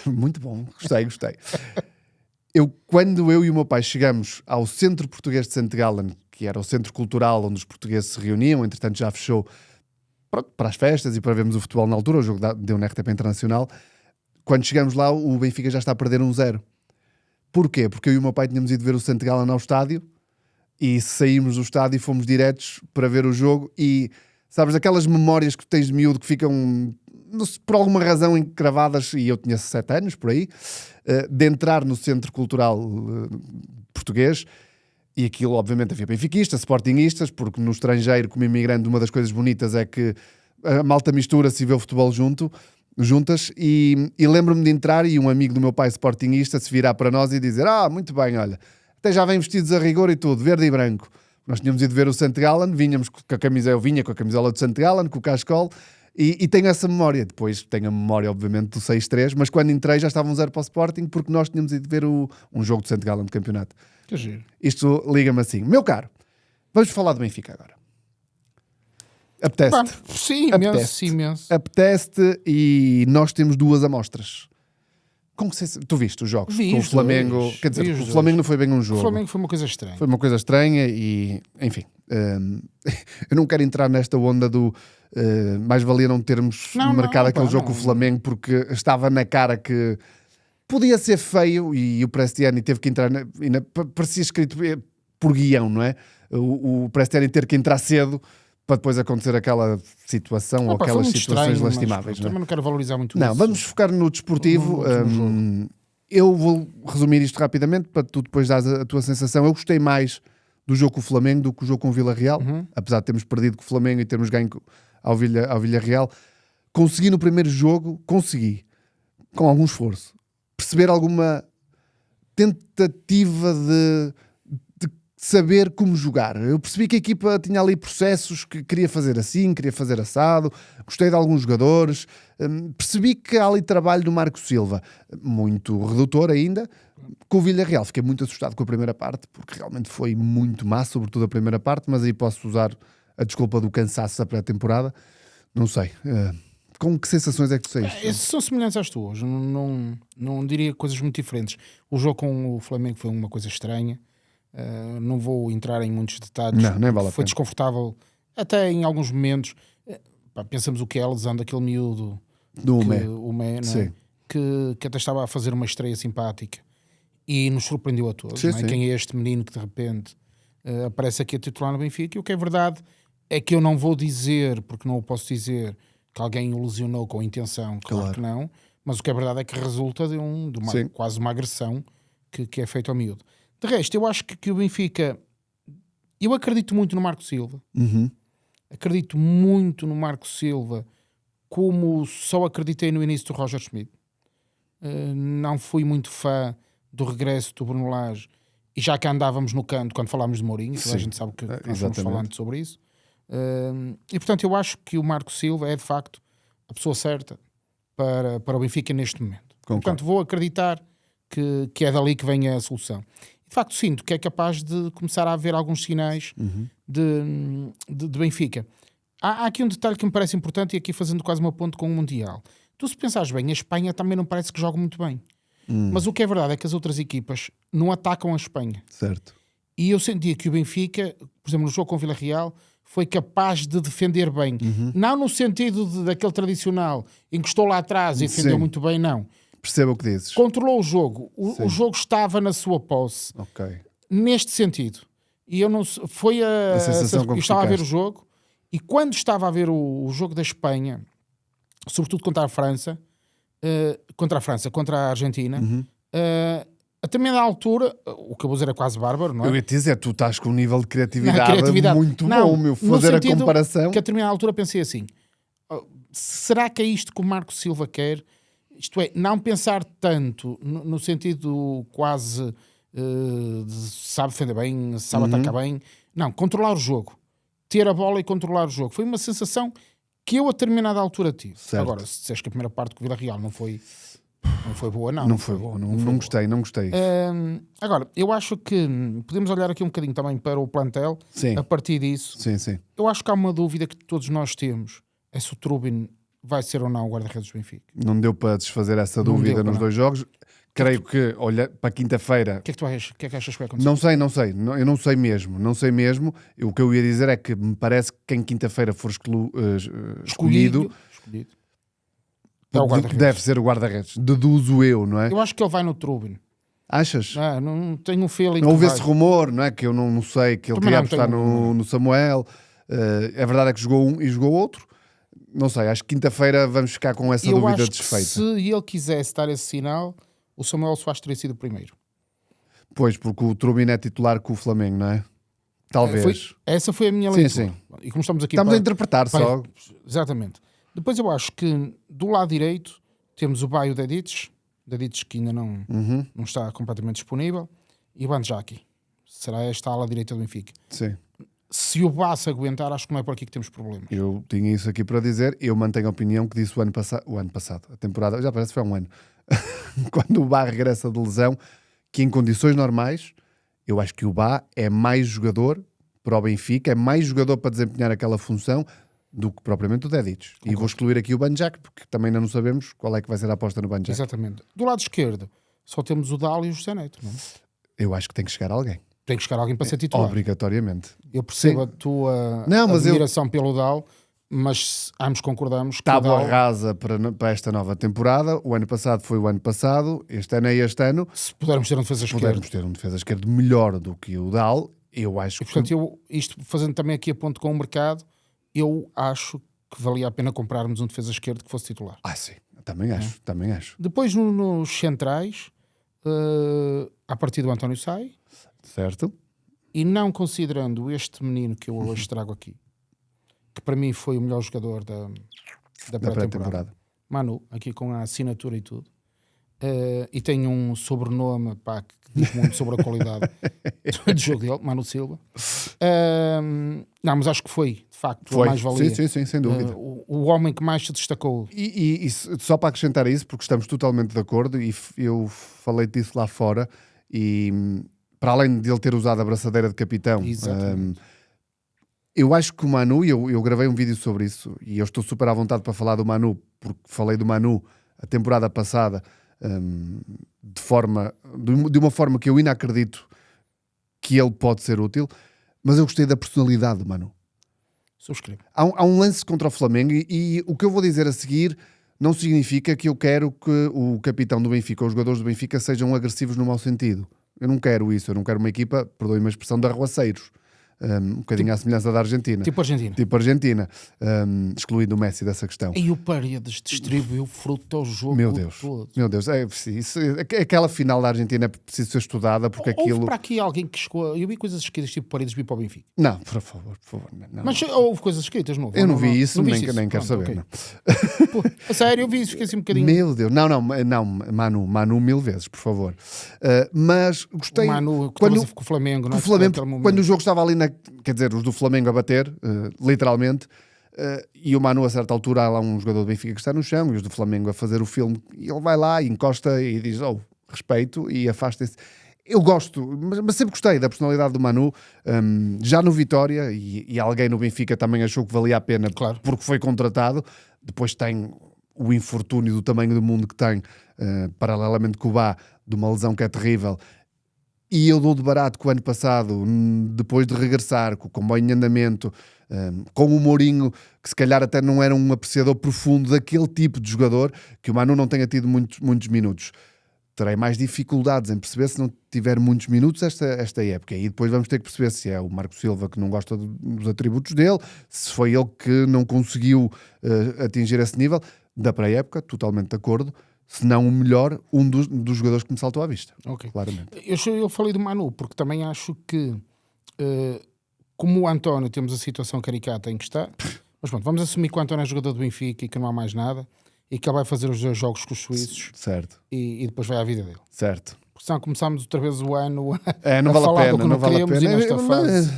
Muito bom, gostei. Quando eu e o meu pai chegamos ao Centro Português de St. Gallen, que era o centro cultural onde os portugueses se reuniam, entretanto já fechou para as festas e para vermos o futebol na altura, o jogo deu na RTP Internacional, quando chegamos lá o Benfica já está a perder 1-0. Porquê? Porque eu e o meu pai tínhamos ido ver o St. Gallen ao estádio e saímos do estádio e fomos diretos para ver o jogo e, sabes, aquelas memórias que tens de miúdo que ficam... por alguma razão encravadas, e eu tinha 7 anos por aí, de entrar no centro cultural português, e aquilo obviamente havia benfiquistas, sportinguistas, porque no estrangeiro, como imigrante, uma das coisas bonitas é que a malta mistura-se e vê o futebol juntas, e lembro-me de entrar e um amigo do meu pai sportinguista se virar para nós e dizer: muito bem, olha, até já vêm vestidos a rigor e tudo, verde e branco. Nós tínhamos ido ver o St. Gallen, vinha com a camisola do St. Gallen, com o cascol. E tenho essa memória. Depois tenho a memória, obviamente, do 6-3, mas quando entrei já estava 1-0 para o Sporting, porque nós tínhamos ido ver um jogo do St. Gallen de campeonato. Que giro. Isto liga-me assim. Meu caro, vamos falar do Benfica agora. Apetece-te? Sim, imenso. Apetece-te e nós temos 2 amostras. Tu viste os jogos? Com o Flamengo. Dois. Quer dizer, o Flamengo não foi bem um jogo. O Flamengo foi uma coisa estranha. Foi uma coisa estranha e, enfim, eu não quero entrar nesta onda do mais valia não termos marcado aquele jogo com o Flamengo, porque estava na cara que podia ser feio e o Prestiani teve que entrar, parecia escrito por guião, não é? O Prestiani ter que entrar cedo para depois acontecer aquela situação ou aquelas situações lastimáveis. Também não quero valorizar muito isso. Não, vamos focar no desportivo. Eu vou resumir isto rapidamente para tu depois dares a tua sensação. Eu gostei mais do jogo com o Flamengo do que o jogo com o Vila Real, apesar de termos perdido com o Flamengo e termos ganho ao Villarreal. Consegui no primeiro jogo, com algum esforço, perceber alguma tentativa de saber como jogar. Eu percebi que a equipa tinha ali processos que queria fazer assim, queria fazer assado, gostei de alguns jogadores, percebi que há ali trabalho do Marco Silva, muito redutor ainda. Com o Villarreal fiquei muito assustado com a primeira parte, porque realmente foi muito má, sobretudo a primeira parte, mas aí posso usar a desculpa do cansaço da pré-temporada. Não sei. Com que sensações é que tu saíste? São semelhantes às tuas. Não diria coisas muito diferentes. O jogo com o Flamengo foi uma coisa estranha. Não vou entrar em muitos detalhes. Não, nem vale a pena. Foi desconfortável até em alguns momentos. pensamos o que é a lesão daquele miúdo do o Mé, não é? que até estava a fazer uma estreia simpática e nos surpreendeu a todos. Não é? Quem é este menino que de repente aparece aqui a titular no Benfica? E o que é verdade é que eu não vou dizer, porque não o posso dizer, que alguém o lesionou com intenção, claro que não, mas o que é verdade é que resulta de quase uma agressão que é feita ao miúdo. De resto, eu acho que o Benfica, eu acredito muito no Marco Silva, acredito muito no Marco Silva, como só acreditei no início do Roger Schmidt. Não fui muito fã do regresso do Bruno Lage, e já que andávamos no canto quando falámos de Mourinho, toda a gente sabe que nós estamos falando sobre isso. E portanto eu acho que o Marco Silva é de facto a pessoa certa para o Benfica neste momento. Portanto vou acreditar que é dali que vem a solução. De facto sinto que é capaz de começar a haver alguns sinais de Benfica. Há aqui um detalhe que me parece importante, e aqui fazendo quase uma ponte com o Mundial. Tu, se pensares bem, a Espanha também não parece que joga muito bem. Mas o que é verdade é que as outras equipas não atacam a Espanha. Certo. E eu sentia que o Benfica, por exemplo, no jogo com o Villarreal, foi capaz de defender bem. Não no sentido daquele tradicional, encostou lá atrás e defendeu muito bem, não. Perceba o que dizes. Controlou o jogo. O jogo estava na sua posse. Neste sentido. E eu não foi a sensação que estava a ver o jogo, e quando estava a ver o jogo da Espanha, sobretudo contra a França, contra a Argentina, a determinada altura, o que eu vou dizer é quase bárbaro, não é? Eu ia te dizer, tu estás com um nível de criatividade muito bom, meu. Fazer a comparação. Que a determinada altura pensei assim, será que é isto que o Marco Silva quer? Isto é, não pensar tanto no sentido quase de sabe defender bem, sabe atacar bem. Não, controlar o jogo. Ter a bola e controlar o jogo. Foi uma sensação que eu a determinada altura tive. Certo. Agora, se disseste que a primeira parte com o Villarreal não foi boa, não foi boa. Não gostei. Agora, eu acho que podemos olhar aqui um bocadinho também para o plantel. Sim. A partir disso. Sim. Eu acho que há uma dúvida que todos nós temos, é se o Trubin vai ser ou não o guarda-redes do Benfica. Não deu para desfazer essa dúvida nos dois jogos. Creio que, olha, para quinta-feira... O que é que tu achas? O que é que achas que vai acontecer? Não sei. Eu não sei mesmo. O que eu ia dizer é que me parece que quem quinta-feira for escolhido deve ser o guarda-redes. Deduzo eu, não é? Eu acho que ele vai no Trubin. Achas? Não tenho um feeling. Não houve esse rumor, não é? Que eu não sei, que ele queria apostar no Samuel. A verdade é que jogou um e jogou outro. Não sei, acho que quinta-feira vamos ficar com essa dúvida desfeita. Se ele quisesse dar esse sinal, o Samuel Soares teria sido o primeiro. Pois, porque o Trubin é titular com o Flamengo, não é? Talvez. Essa foi a minha leitura. Sim. E como estamos a interpretar só. Exatamente. Depois eu acho que do lado direito temos o Baio Dedic que ainda não está completamente disponível, e o Banjaki. Será esta a ala direita do Benfica. Sim. Se o Bassa aguentar, acho que não é por aqui que temos problemas. Eu tinha isso aqui para dizer. Eu mantenho a opinião que disse o ano passado, a temporada, já parece que foi um ano, quando o Bá regressa de lesão, que em condições normais, eu acho que o Bá é mais jogador para o Benfica, é mais jogador para desempenhar aquela função do que propriamente o Dedic. E vou excluir aqui o Banjak, porque também ainda não sabemos qual é que vai ser a aposta no Banjak. Exatamente. Do lado esquerdo, só temos o Dal e o José Neto, não é? Eu acho que tem que chegar alguém. Tem que chegar alguém para ser titular. Obrigatoriamente. Eu percebo a tua admiração pelo Dal, mas ambos concordamos que tábua rasa para esta nova temporada. O ano passado foi o ano passado, este ano é este ano. Se pudermos ter um defesa esquerdo. Pudermos ter um defesa esquerdo melhor do que o Dal, eu acho que... Portanto, isto fazendo também aqui a ponto com o mercado, eu acho que valia a pena comprarmos um defesa esquerdo que fosse titular. Sim. Também acho. Depois nos centrais, a partir do António Sai. Certo. E não considerando este menino que eu hoje trago aqui, que para mim foi o melhor jogador da pré-temporada. Manu, aqui com a assinatura e tudo. E tem um sobrenome que diz muito sobre a qualidade do jogo dele, Manu Silva. Não, mas acho que foi, de facto, a mais-valia. Sim, sem dúvida. O homem que mais se destacou. E só para acrescentar isso, porque estamos totalmente de acordo, e eu falei disso lá fora, e para além de ele ter usado a braçadeira de capitão, eu acho que o Manu, eu gravei um vídeo sobre isso, e eu estou super à vontade para falar do Manu, porque falei do Manu a temporada passada, de uma forma que eu ainda acredito que ele pode ser útil, mas eu gostei da personalidade do Manu. Subscrevo. Há um lance contra o Flamengo e o que eu vou dizer a seguir não significa que eu quero que o capitão do Benfica ou os jogadores do Benfica sejam agressivos no mau sentido. Eu não quero isso. Eu não quero uma equipa, perdoem-me a expressão, de arruaceiros. Um bocadinho à semelhança da Argentina. Tipo Argentina. Excluindo o Messi dessa questão. E o Paredes distribuiu fruto ao jogo. Meu Deus. Aquela final da Argentina é preciso ser estudada porque houve aquilo... para aqui alguém que chegou... Eu vi coisas escritas tipo Paredes vir para o Benfica. Não, por favor. Não. Mas houve coisas escritas, não? Eu não vi isso, nem quero saber. Okay. Pô, a sério, eu vi isso, fiquei assim um bocadinho... Meu Deus. Não, Manu 1000 vezes, por favor. Mas gostei... O Manu, com o Flamengo, não é? Quando o jogo estava ali quer dizer, os do Flamengo a bater, literalmente, e o Manu a certa altura há lá um jogador do Benfica que está no chão e os do Flamengo a fazer o filme e ele vai lá e encosta e diz respeito e afasta-se. Eu gosto, mas sempre gostei da personalidade do Manu, já no Vitória e alguém no Benfica também achou que valia a pena, claro, porque foi contratado. Depois tem o infortúnio do tamanho do mundo que tem, paralelamente com o Bá, de uma lesão que é terrível. E eu dou de barato que o ano passado, depois de regressar, com o comboio em andamento, com o Mourinho, que se calhar até não era um apreciador profundo daquele tipo de jogador, que o Manu não tenha tido muitos minutos. Terei mais dificuldades em perceber se não tiver muitos minutos esta época. E depois vamos ter que perceber se é o Marco Silva que não gosta dos atributos dele, se foi ele que não conseguiu atingir esse nível. Da pré-época, totalmente de acordo. Se não o melhor, um dos jogadores que me saltou à vista. Okay. Claramente. Eu falei do Manu, porque também acho que, como o António, temos a situação caricata em que está, mas pronto, vamos assumir que o António é jogador do Benfica e que não há mais nada, e que ele vai fazer os 2 jogos com os suíços, certo. E depois vai à vida dele. Certo. Porque senão começámos outra vez o ano não vale falar a pena, do que não vale a pena. Nesta fase.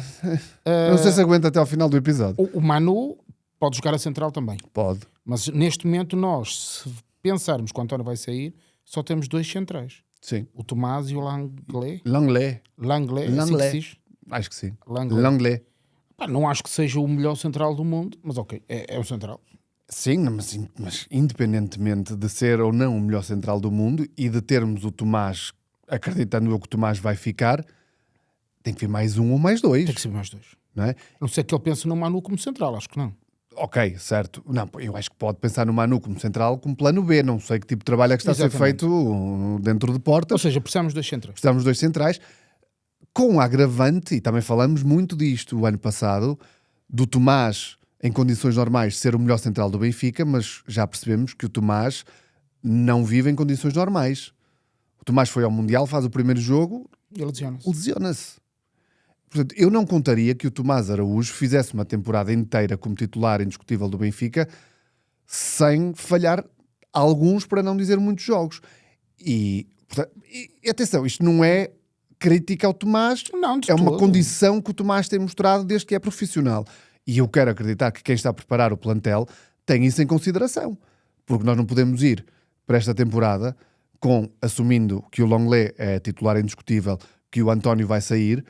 Não sei se aguenta até ao final do episódio. O Manu pode jogar a central também. Pode. Mas neste momento nós, se pensarmos que o António vai sair, só temos 2 centrais. Sim. O Tomás e o Langlais. Langlais. Assim que se diz? Acho que sim. Langlais. Não acho que seja o melhor central do mundo, mas ok, é um central. Sim, mas independentemente de ser ou não o melhor central do mundo e de termos o Tomás, acreditando eu que o Tomás vai ficar, tem que vir mais um ou mais 2. Tem que ser mais 2. Não é? Não sei que ele pense no Manu como central, acho que não. Ok, certo. Não, eu acho que pode pensar no Manu como central, como plano B. Não sei que tipo de trabalho é que está a ser feito dentro de porta. Ou seja, precisamos de 2 centrais. Precisamos de 2 centrais. Com o agravante, e também falamos muito disto o ano passado, do Tomás, em condições normais, ser o melhor central do Benfica, mas já percebemos que o Tomás não vive em condições normais. O Tomás foi ao Mundial, faz o primeiro jogo e lesiona-se. Portanto, eu não contaria que o Tomás Araújo fizesse uma temporada inteira como titular indiscutível do Benfica sem falhar alguns, para não dizer muitos jogos. E atenção, isto não é crítica ao Tomás, não, é uma condição que o Tomás tem mostrado desde que é profissional. E eu quero acreditar que quem está a preparar o plantel tem isso em consideração. Porque nós não podemos ir para esta temporada assumindo que o Langlais é titular indiscutível, que o António vai sair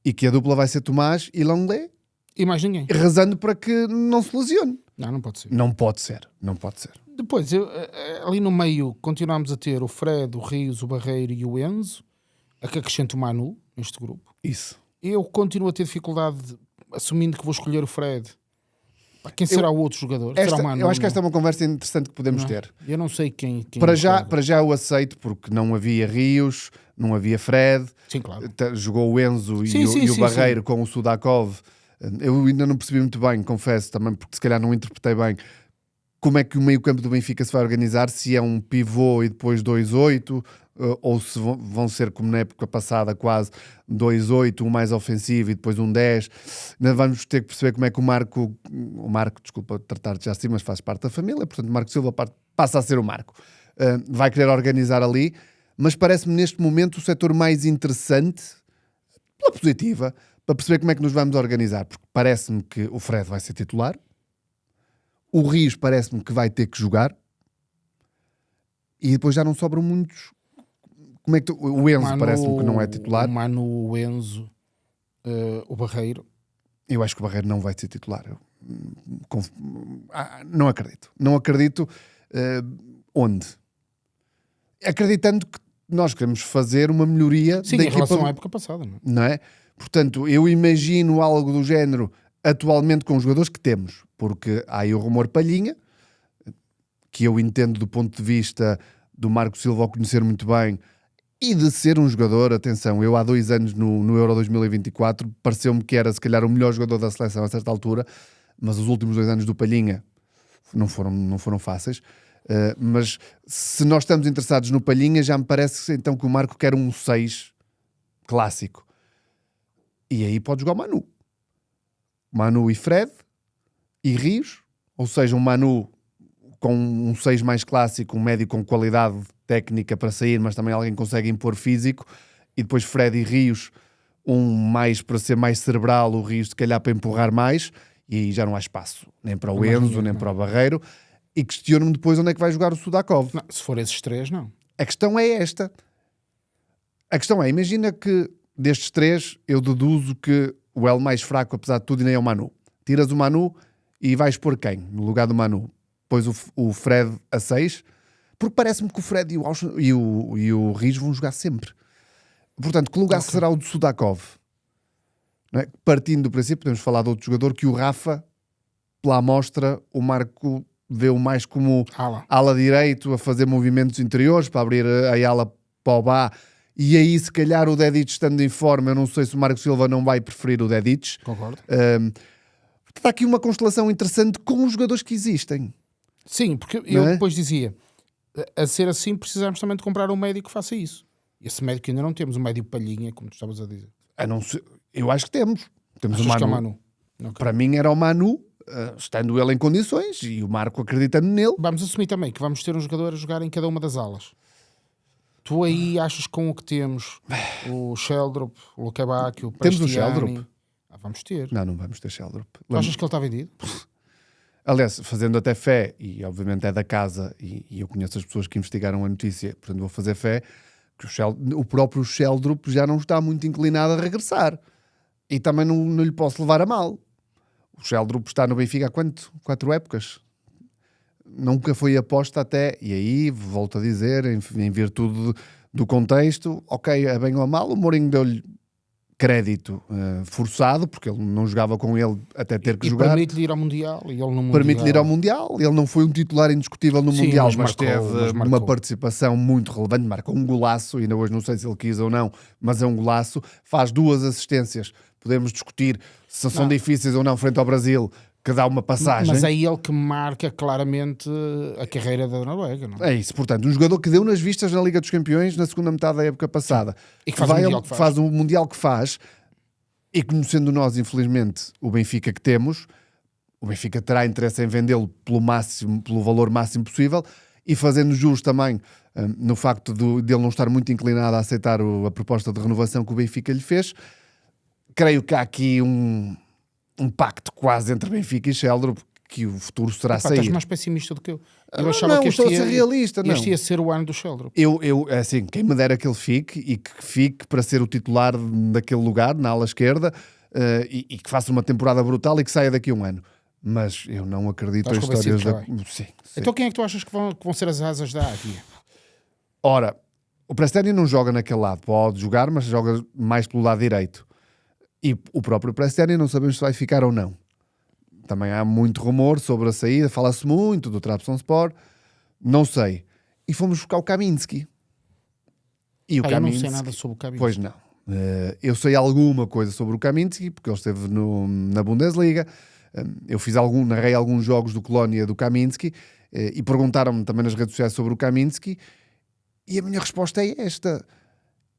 e que a dupla vai ser Tomás e Langlais. E mais ninguém. Rezando para que não se lesione. Não pode ser. Não pode ser. Depois, ali no meio, continuamos a ter o Fred, o Rios, o Barreiro e o Enzo, a que acrescenta o Manu neste grupo. Isso. Eu continuo a ter dificuldade, assumindo que vou escolher o Fred. Quem será o outro jogador? Será o Manu? Eu acho que esta é uma conversa interessante que podemos ter. Eu não sei quem para já eu aceito, porque não havia Rios, não havia Fred. Sim, claro. Jogou o Enzo e o Barreiro com o Sudakov. Eu ainda não percebi muito bem, confesso também, porque se calhar não interpretei bem como é que o meio-campo do Benfica se vai organizar, se é um pivô e depois 2-8, ou se vão ser, como na época passada, quase 2-8, um mais ofensivo e depois um 10. Ainda vamos ter que perceber como é que o Marco, desculpa tratar-te já assim, mas faz parte da família, portanto Marco Silva passa a ser o Marco. Vai querer organizar ali, mas parece-me neste momento o setor mais interessante, pela positiva, para perceber como é que nos vamos organizar, porque parece-me que o Fred vai ser titular, o Rios parece-me que vai ter que jogar, e depois já não sobram muitos. Como é que o Enzo parece-me que não é titular. O Manu, o Enzo, o Barreiro. Eu acho que o Barreiro não vai ser titular. Não acredito. Não acredito. Onde? Acreditando que nós queremos fazer uma melhoria da equipa. Sim, em relação à época passada. Não é? Portanto, eu imagino algo do género atualmente com os jogadores que temos, porque há aí o rumor Palhinha, que eu entendo do ponto de vista do Marco Silva ao conhecer muito bem e de ser um jogador, atenção, eu há 2 anos no Euro 2024 pareceu-me que era se calhar o melhor jogador da seleção a certa altura, mas os últimos 2 anos do Palhinha não foram fáceis. Mas se nós estamos interessados no Palhinha, já me parece então que o Marco quer um 6 clássico. E aí pode jogar o Manu e Fred e Rios, ou seja, um Manu com um 6 mais clássico, um médio com qualidade técnica para sair, mas também alguém que consegue impor físico, e depois Fred e Rios, um mais para ser mais cerebral, o Rios de calhar para empurrar mais, e aí já não há espaço, nem para o Enzo, nem para o Barreiro, e questiono-me depois onde é que vai jogar o Sudakov. Não, se for esses 3, não. A questão é esta. A questão é, imagina que destes 3 eu deduzo que o L mais fraco, apesar de tudo, nem é o Manu. Tiras o Manu e vais pôr quem no lugar do Manu? Pões o Fred a 6, porque parece-me que o Fred e o Rios vão jogar sempre. Portanto, que lugar será o do Sudakov? Não é? Partindo do princípio, podemos falar de outro jogador que o Rafa, pela amostra, o Marco vê-o mais como ala direito, a fazer movimentos interiores para abrir a ala para o Bá. E aí, se calhar, o Dedic estando em forma, eu não sei se o Marco Silva não vai preferir o Dedic. Concordo. Está aqui uma constelação interessante com os jogadores que existem. Sim, porque eu depois dizia, a ser assim, precisamos também de comprar um médio que faça isso. Esse médio que ainda não temos, um médio Palhinha, como tu estavas a dizer. Eu acho que temos. Temos o Manu. Que é o Manu. Okay. Para mim era o Manu, estando ele em condições, e o Marco acreditando nele. Vamos assumir também que vamos ter um jogador a jogar em cada uma das alas. Tu aí achas com o que temos, o Sheldrop, o Lukebakio, o Prestiani... Temos o Sheldrop? Vamos ter. Não vamos ter Sheldrop. Tu achas que ele está vendido? Aliás, fazendo até fé, e obviamente é da casa, e eu conheço as pessoas que investigaram a notícia, portanto vou fazer fé, que o próprio Sheldrop já não está muito inclinado a regressar. E também não lhe posso levar a mal. O Sheldrop está no Benfica há quanto? 4 épocas? Nunca foi aposta até, e aí, volto a dizer, em virtude do contexto, ok, é bem ou mal, o Mourinho deu-lhe crédito forçado, porque ele não jogava com ele até ter que jogar. Permite-lhe ir ao Mundial, e ele no Mundial... Permite-lhe ir ao Mundial, ele não foi um titular indiscutível no Mundial, mas teve uma participação muito relevante, marcou um golaço, ainda hoje não sei se ele quis ou não, mas é um golaço, faz 2 assistências, podemos discutir se são difíceis ou não frente ao Brasil, que dá uma passagem. Mas é ele que marca claramente a carreira da Noruega, não é? É isso, portanto, um jogador que deu nas vistas na Liga dos Campeões na segunda metade da época passada. E que faz o Mundial que faz, e conhecendo nós, infelizmente, o Benfica que temos, o Benfica terá interesse em vendê-lo pelo valor máximo possível, e fazendo jus também no facto dele não estar muito inclinado a aceitar a proposta de renovação que o Benfica lhe fez. Creio que há aqui um pacto quase entre Benfica e Sheldrop, que o futuro será sair. Estás mais pessimista do que eu. Eu achava que este ia ser o ano do Sheldrop. Assim, quem me dera que ele fique, e que fique para ser o titular daquele lugar, na ala esquerda, e que faça uma temporada brutal e que saia daqui a um ano. Mas eu não acredito em histórias da... Sim. Então quem é que tu achas que vão ser as asas da Águia? Ora, o Prestiani não joga naquele lado. Pode jogar, mas joga mais pelo lado direito. E o próprio Prestiani não sabemos se vai ficar ou não. Também há muito rumor sobre a saída, fala-se muito do Trabzonspor, não sei. E fomos buscar o Kaminski. E o Kaminski, eu não sei nada sobre o Kaminski. Pois não. Eu sei alguma coisa sobre o Kaminski, porque ele esteve na Bundesliga. Eu narrei alguns jogos do Colónia do Kaminski, e perguntaram-me também nas redes sociais sobre o Kaminski, e a minha resposta é esta.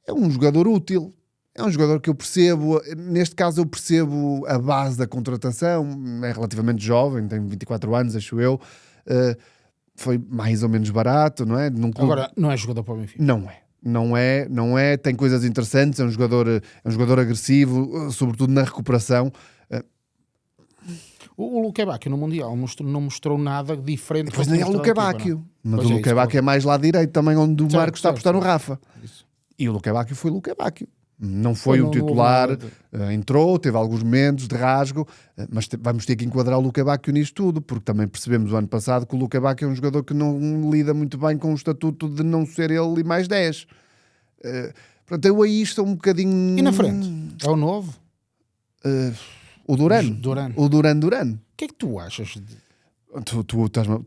É um jogador útil. É um jogador que eu percebo, neste caso eu percebo a base da contratação, é relativamente jovem, tem 24 anos, acho eu, foi mais ou menos barato, não é? Agora, não é jogador para o Benfica. Não é, tem coisas interessantes, é um jogador agressivo, sobretudo na recuperação. O Lukebakio no Mundial não mostrou nada diferente. Pois nem é o Lukebakio, mas o Lukebakio é mais lado direito também, onde o Marcos está a apostar no Rafa. Isso. E o Lukebakio foi o Lukebakio. Não foi um titular, entrou, teve alguns momentos de rasgo, mas vamos ter que enquadrar o Lukebakio nisto tudo, porque também percebemos o ano passado que o Lukebakio é um jogador que não lida muito bem com o estatuto de não ser ele e mais 10. Portanto, eu aí estou um bocadinho... E na frente? É o novo? O Duran. O Duran. O que é que tu achas?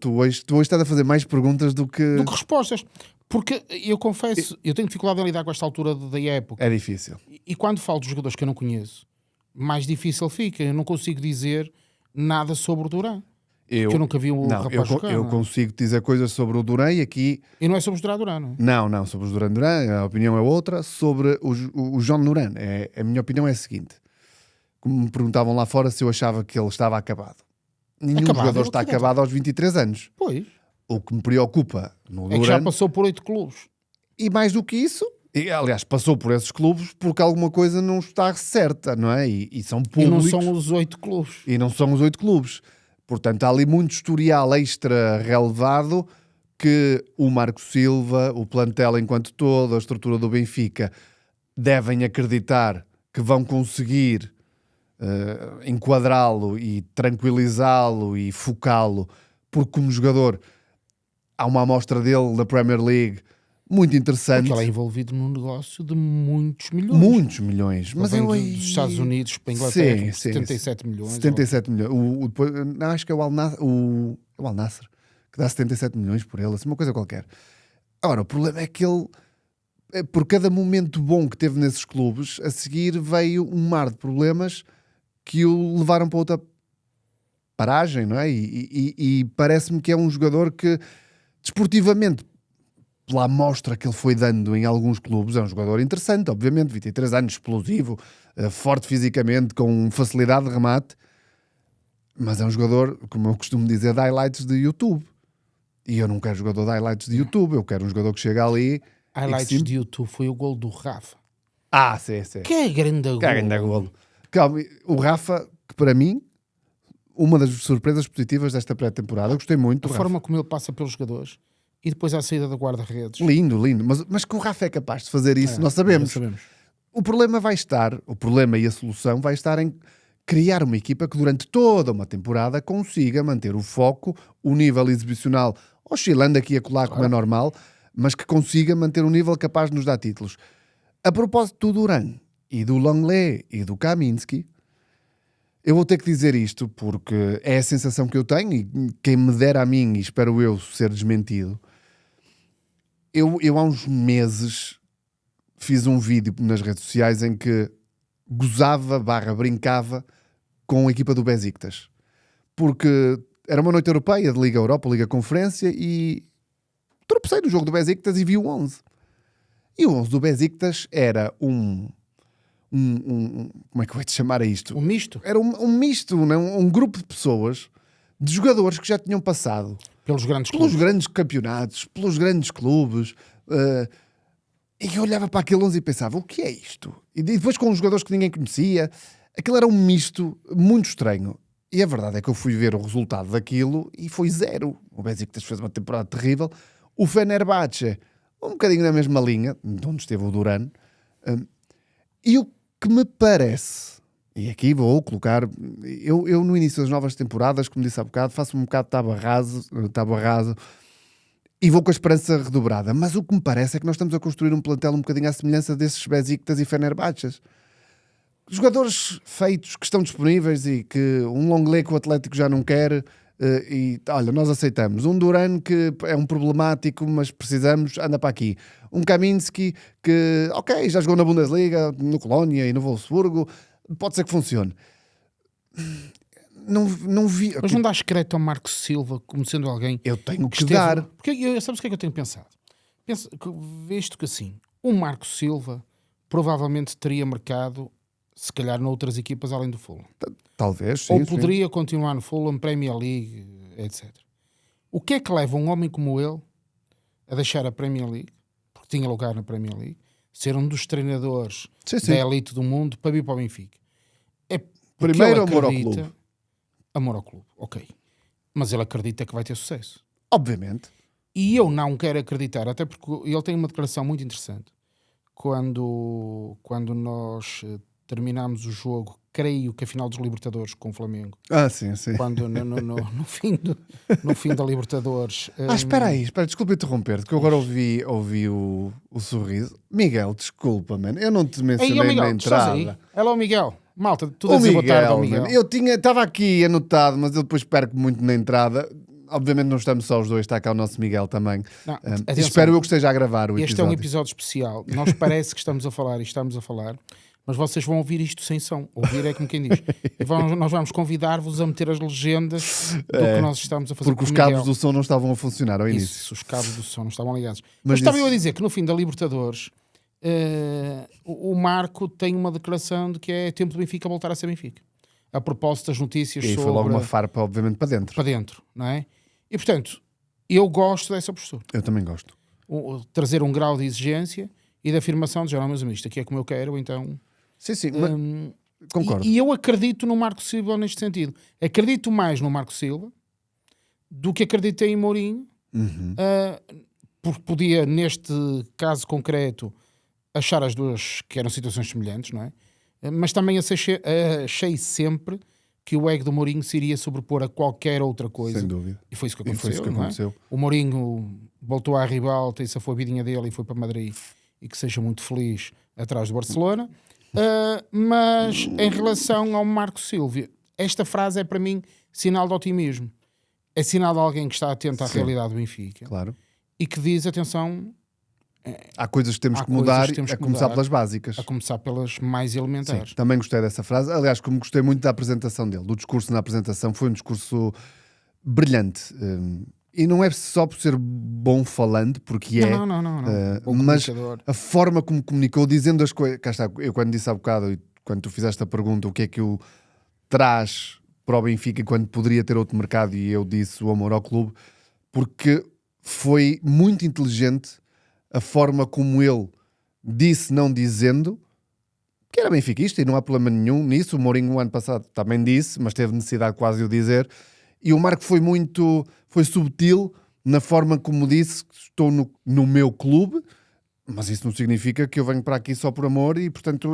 Tu hoje estás a fazer mais perguntas do que respostas. Porque eu confesso, eu tenho dificuldade em lidar com esta altura da época. É difícil. E quando falo de jogadores que eu não conheço, mais difícil fica. Eu não consigo dizer nada sobre o Duran. Porque eu nunca vi rapaz jogar. Eu consigo dizer coisas sobre o Duran e aqui... E não é sobre o Duran, não é? Não, sobre o Duran, a opinião é outra. Sobre o João Duran, a minha opinião é a seguinte. Como me perguntavam lá fora se eu achava que ele estava acabado. Nenhum jogador está acabado aos 23 anos. Pois. O que me preocupa no Duran... É que já passou por 8 clubes. E mais do que isso... Aliás, passou por esses clubes porque alguma coisa não está certa, não é? E são públicos. E não são os 8 clubes. E não são os 8 clubes. Portanto, há ali muito historial extra relevado que o Marco Silva, o plantel enquanto todo, a estrutura do Benfica, devem acreditar que vão conseguir enquadrá-lo e tranquilizá-lo e focá-lo, porque como jogador há uma amostra dele na Premier League muito interessante. Porque ele é envolvido num negócio de muitos milhões. Muitos milhões. Mas dos Estados Unidos para a Inglaterra, 77 milhões. 77 milhões. Não, acho que é o Al Nassr, que dá 77 milhões por ele, assim, uma coisa qualquer. Ora, o problema é que ele, por cada momento bom que teve nesses clubes, a seguir veio um mar de problemas que o levaram para outra paragem, não é? E parece-me que é um jogador que, desportivamente, pela amostra que ele foi dando em alguns clubes, é um jogador interessante, obviamente, 23 anos, explosivo, forte fisicamente, com facilidade de remate, mas é um jogador, como eu costumo dizer, de highlights de YouTube. E eu não quero jogador de highlights de YouTube, eu quero um jogador que chega ali... Highlights de YouTube foi o gol do Rafa. Sim. Que é grande gol. Calma, o Rafa, que para mim, uma das surpresas positivas desta pré-temporada, eu gostei muito. A forma como ele passa pelos jogadores... E depois à saída da guarda-redes. Lindo. Mas que o Rafa é capaz de fazer isso, nós sabemos. O problema e a solução vai estar em criar uma equipa que durante toda uma temporada consiga manter o foco, o nível exibicional, oscilando aqui e acolá, como é normal, mas que consiga manter um nível capaz de nos dar títulos. A propósito do Duran e do Longley e do Kaminski, eu vou ter que dizer isto porque é a sensação que eu tenho e quem me dera a mim, e espero eu ser desmentido, eu há uns meses fiz um vídeo nas redes sociais em que gozava/brincava com a equipa do Besiktas. Porque era uma noite europeia de Liga Europa, Liga Conferência, e tropecei no jogo do Besiktas e vi o 11. E o 11 do Besiktas era como é que eu vou te chamar a isto? Um misto? Era um misto, não? Um grupo de pessoas, de jogadores que já tinham passado pelos grandes campeonatos, pelos grandes clubes, e eu olhava para aquele 11 e pensava, o que é isto? E depois com os jogadores que ninguém conhecia, aquilo era um misto muito estranho. E a verdade é que eu fui ver o resultado daquilo e foi 0. O Besiktas fez uma temporada terrível. O Fenerbahçe, um bocadinho na mesma linha, de onde esteve o Duran. E o que me parece, e aqui vou colocar, eu no início das novas temporadas, como disse há bocado, faço um bocado de tábua raso e vou com a esperança redobrada. Mas o que me parece é que nós estamos a construir um plantel um bocadinho à semelhança desses Besiktas e Fenerbahçes. Jogadores feitos que estão disponíveis e que um Longley que o Atlético já não quer, e olha, nós aceitamos. Um Duran que é um problemático, mas precisamos, anda para aqui. Um Kaminski que, ok, já jogou na Bundesliga, no Colónia e no Wolfsburgo, pode ser que funcione. Não vi. Mas não dás crédito ao Marco Silva como sendo alguém. Eu tenho que dar. Porque sabes o que é que eu tenho pensado? Visto que assim, o Marco Silva provavelmente teria mercado, se calhar, noutras equipas além do Fulham. Talvez, sim. Ou poderia continuar no Fulham, Premier League, etc. O que é que leva um homem como ele a deixar a Premier League, porque tinha lugar na Premier League, ser um dos treinadores da elite do mundo para vir para o Benfica? É primeiro amor ao clube. Amor ao clube, ok. Mas ele acredita que vai ter sucesso. Obviamente. E eu não quero acreditar, até porque ele tem uma declaração muito interessante. Quando nós terminámos o jogo, creio que a final dos Libertadores com o Flamengo. Sim. Quando no fim da Libertadores. Espera aí, desculpa interromper-te, que eu agora ouvi o sorriso. Miguel, desculpa, mano, eu não te mencionei na entrada. Ela é o Miguel. Malta, tudo a dizer boa tarde ao Miguel. Eu estava aqui anotado, mas eu depois perco muito na entrada. Obviamente não estamos só os dois, está cá o nosso Miguel também. Não, espero eu que esteja a gravar o episódio. Este é um episódio especial. Nós parece que estamos a falar e estamos a falar, mas vocês vão ouvir isto sem som. Ouvir é como quem diz. Nós vamos convidar-vos a meter as legendas do que nós estamos a fazer. Porque os cabos do som não estavam a funcionar ao início. Isso, os cabos do som não estavam ligados. Mas estava eu a dizer que no fim da Libertadores o Marco tem uma declaração de que é tempo do Benfica voltar a ser Benfica. A propósito das notícias sobre... E foi logo uma farpa, obviamente, para dentro. Para dentro, não é? E, portanto, eu gosto dessa postura. Eu também gosto. Trazer um grau de exigência e de afirmação de já não, meus amigos, isto aqui é como eu quero, então... Sim, mas concordo. E eu acredito no Marco Silva neste sentido. Acredito mais no Marco Silva do que acreditei em Mourinho, porque podia, neste caso concreto, achar as duas que eram situações semelhantes, não é? Mas também achei sempre que o ego do Mourinho se iria sobrepor a qualquer outra coisa. Sem dúvida. E foi isso que aconteceu. O Mourinho voltou à ribalta e se foi a vidinha dele e foi para Madrid e que seja muito feliz atrás do Barcelona. Mas em relação ao Marco Silva, esta frase é para mim sinal de otimismo. É sinal de alguém que está atento à realidade do Benfica. Claro. E que diz, atenção... Há coisas que temos que mudar, a começar pelas básicas. A começar pelas mais elementares. Sim, também gostei dessa frase. Aliás, como gostei muito da apresentação dele, do discurso na apresentação, foi um discurso brilhante. E não é só por ser bom falante, porque não. Mas a forma como comunicou, dizendo as coisas... Cá está, eu quando disse há bocado, e quando tu fizeste a pergunta, o que é que o traz para o Benfica quando poderia ter outro mercado, e eu disse o amor ao clube, porque foi muito inteligente a forma como ele disse, não dizendo, que era benfiquista e não há problema nenhum nisso. O Mourinho, o ano passado, também disse, mas teve necessidade quase de o dizer. E o Marco foi subtil na forma como disse, estou no meu clube, mas isso não significa que eu venho para aqui só por amor e, portanto,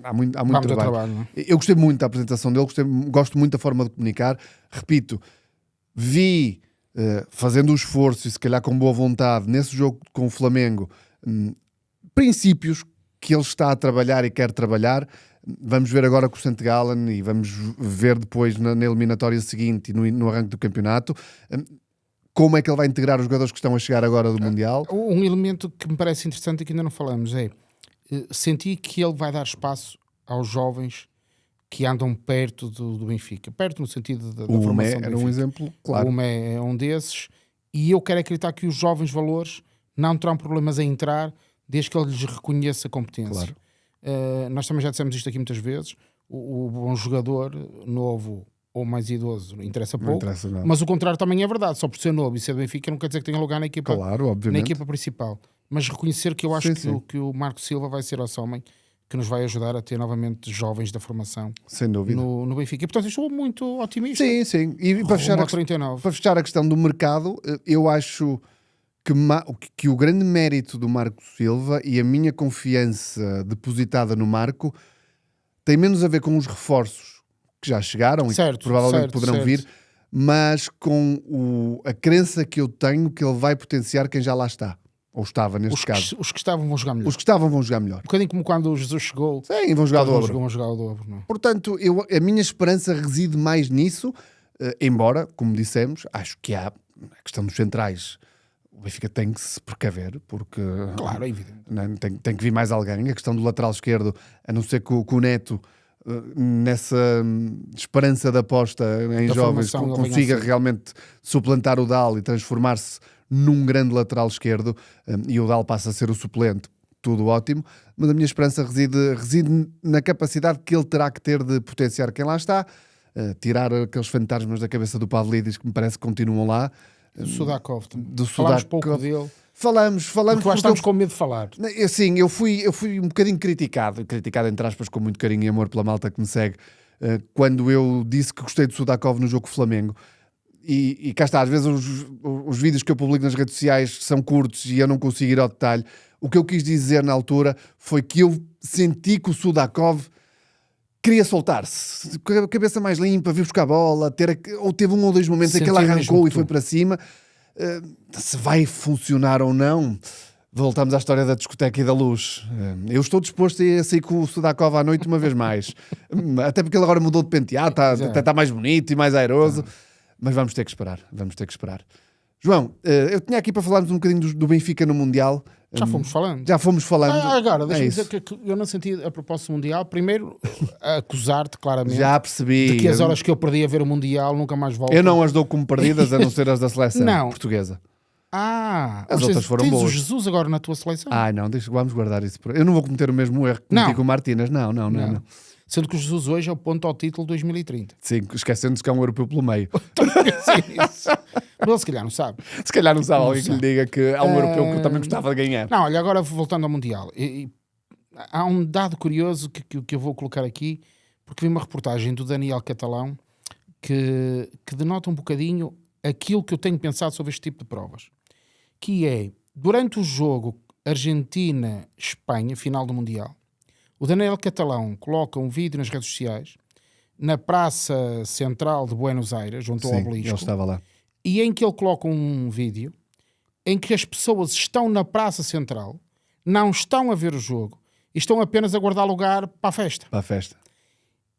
há muito trabalho. Não é? Eu gostei muito da apresentação dele, gosto muito da forma de comunicar. Repito, vi... fazendo o esforço e se calhar com boa vontade nesse jogo com o Flamengo, princípios que ele está a trabalhar e quer trabalhar. Vamos ver agora com o St. Gallen e vamos ver depois na eliminatória seguinte e no arranque do campeonato como é que ele vai integrar os jogadores que estão a chegar agora do Mundial. Um elemento que me parece interessante e que ainda não falamos é senti que ele vai dar espaço aos jovens que andam perto do Benfica. Perto no sentido da formação do Benfica. Era um exemplo, claro. O Umé é um desses. E eu quero acreditar que os jovens valores não terão problemas em entrar desde que ele lhes reconheça competência. Claro. Nós também já dissemos isto aqui muitas vezes. O bom jogador, novo ou mais idoso, interessa pouco. Não interessa nada. Mas o contrário também é verdade. Só por ser novo e ser do Benfica não quer dizer que tenha lugar na equipa, na equipa principal. Mas reconhecer que eu acho que o Marco Silva vai ser esse homem que nos vai ajudar a ter novamente jovens da formação. Sem dúvida. No Benfica. E, portanto, eu estou muito otimista. Sim. E para fechar a questão do mercado, eu acho que o grande mérito do Marco Silva e a minha confiança depositada no Marco tem menos a ver com os reforços que já chegaram e que provavelmente poderão vir, mas com a crença que eu tenho que ele vai potenciar quem já lá está. Ou estava, neste caso. Os que estavam vão jogar melhor. Os que estavam vão jogar melhor. Um bocadinho como quando o Jesus chegou. Sim, vão jogar o dobro. Vão jogar o dobro, não é? Portanto, a minha esperança reside mais nisso, embora, como dissemos, acho que há a questão dos centrais. O Benfica tem que se precaver, porque... Claro, é evidente. Tem que vir mais alguém. A questão do lateral esquerdo, a não ser que o Neto, nessa esperança de aposta em jovens, consiga realmente suplantar o Dal e transformar-se num grande lateral esquerdo, e o Dal passa a ser o suplente, tudo ótimo, mas a minha esperança reside na capacidade que ele terá que ter de potenciar quem lá está, tirar aqueles fantasmas da cabeça do Pavlidis que me parece que continuam lá. Do Sudakov. Falámos pouco dele. Falamos. Porque lá estamos com medo de falar. Sim, eu fui um bocadinho criticado entre aspas, com muito carinho e amor pela malta que me segue, quando eu disse que gostei do Sudakov no jogo Flamengo. E cá está, às vezes os vídeos que eu publico nas redes sociais são curtos e eu não consigo ir ao detalhe. O que eu quis dizer na altura foi que eu senti que o Sudakov queria soltar-se, com a cabeça mais limpa, vir buscar a bola, ou teve um ou dois momentos em que ele arrancou e foi para cima. Se vai funcionar ou não, Voltamos à história da discoteca e da luz. Eu estou disposto a sair com o Sudakov à noite uma vez mais. Até porque ele agora mudou de penteado, está mais bonito e mais airoso. Mas vamos ter que esperar. João, eu tinha aqui para falarmos um bocadinho do Benfica no Mundial. Já fomos falando. Agora, deixa-me dizer que eu não senti a propósito do Mundial. Primeiro, acusar-te claramente. Já percebi. De que as horas que eu perdi a ver o Mundial nunca mais voltam. Eu não as dou como perdidas, a não ser as da seleção portuguesa. As outras foram boas. Tens o Jesus agora na tua seleção? Não, vamos guardar isso. Eu não vou cometer o mesmo erro que cometi com o Martínez. Não. Sendo que o Jesus hoje é o ponto ao título 2030. Sim, esquecendo-se que é um europeu pelo meio. Sim, mas ele se calhar não sabe. Se calhar não sabe alguém que lhe diga que há um europeu que eu também gostava de ganhar. Não, olha, agora voltando ao Mundial. Há um dado curioso que eu vou colocar aqui, porque vi uma reportagem do Daniel Catalão que denota um bocadinho aquilo que eu tenho pensado sobre este tipo de provas. Que é, durante o jogo Argentina-Espanha, final do Mundial, o Daniel Catalão coloca um vídeo nas redes sociais, na praça central de Buenos Aires, junto ao obelisco. Ele estava lá. E em que ele coloca um vídeo em que as pessoas estão na praça central, não estão a ver o jogo, e estão apenas a guardar lugar para a festa.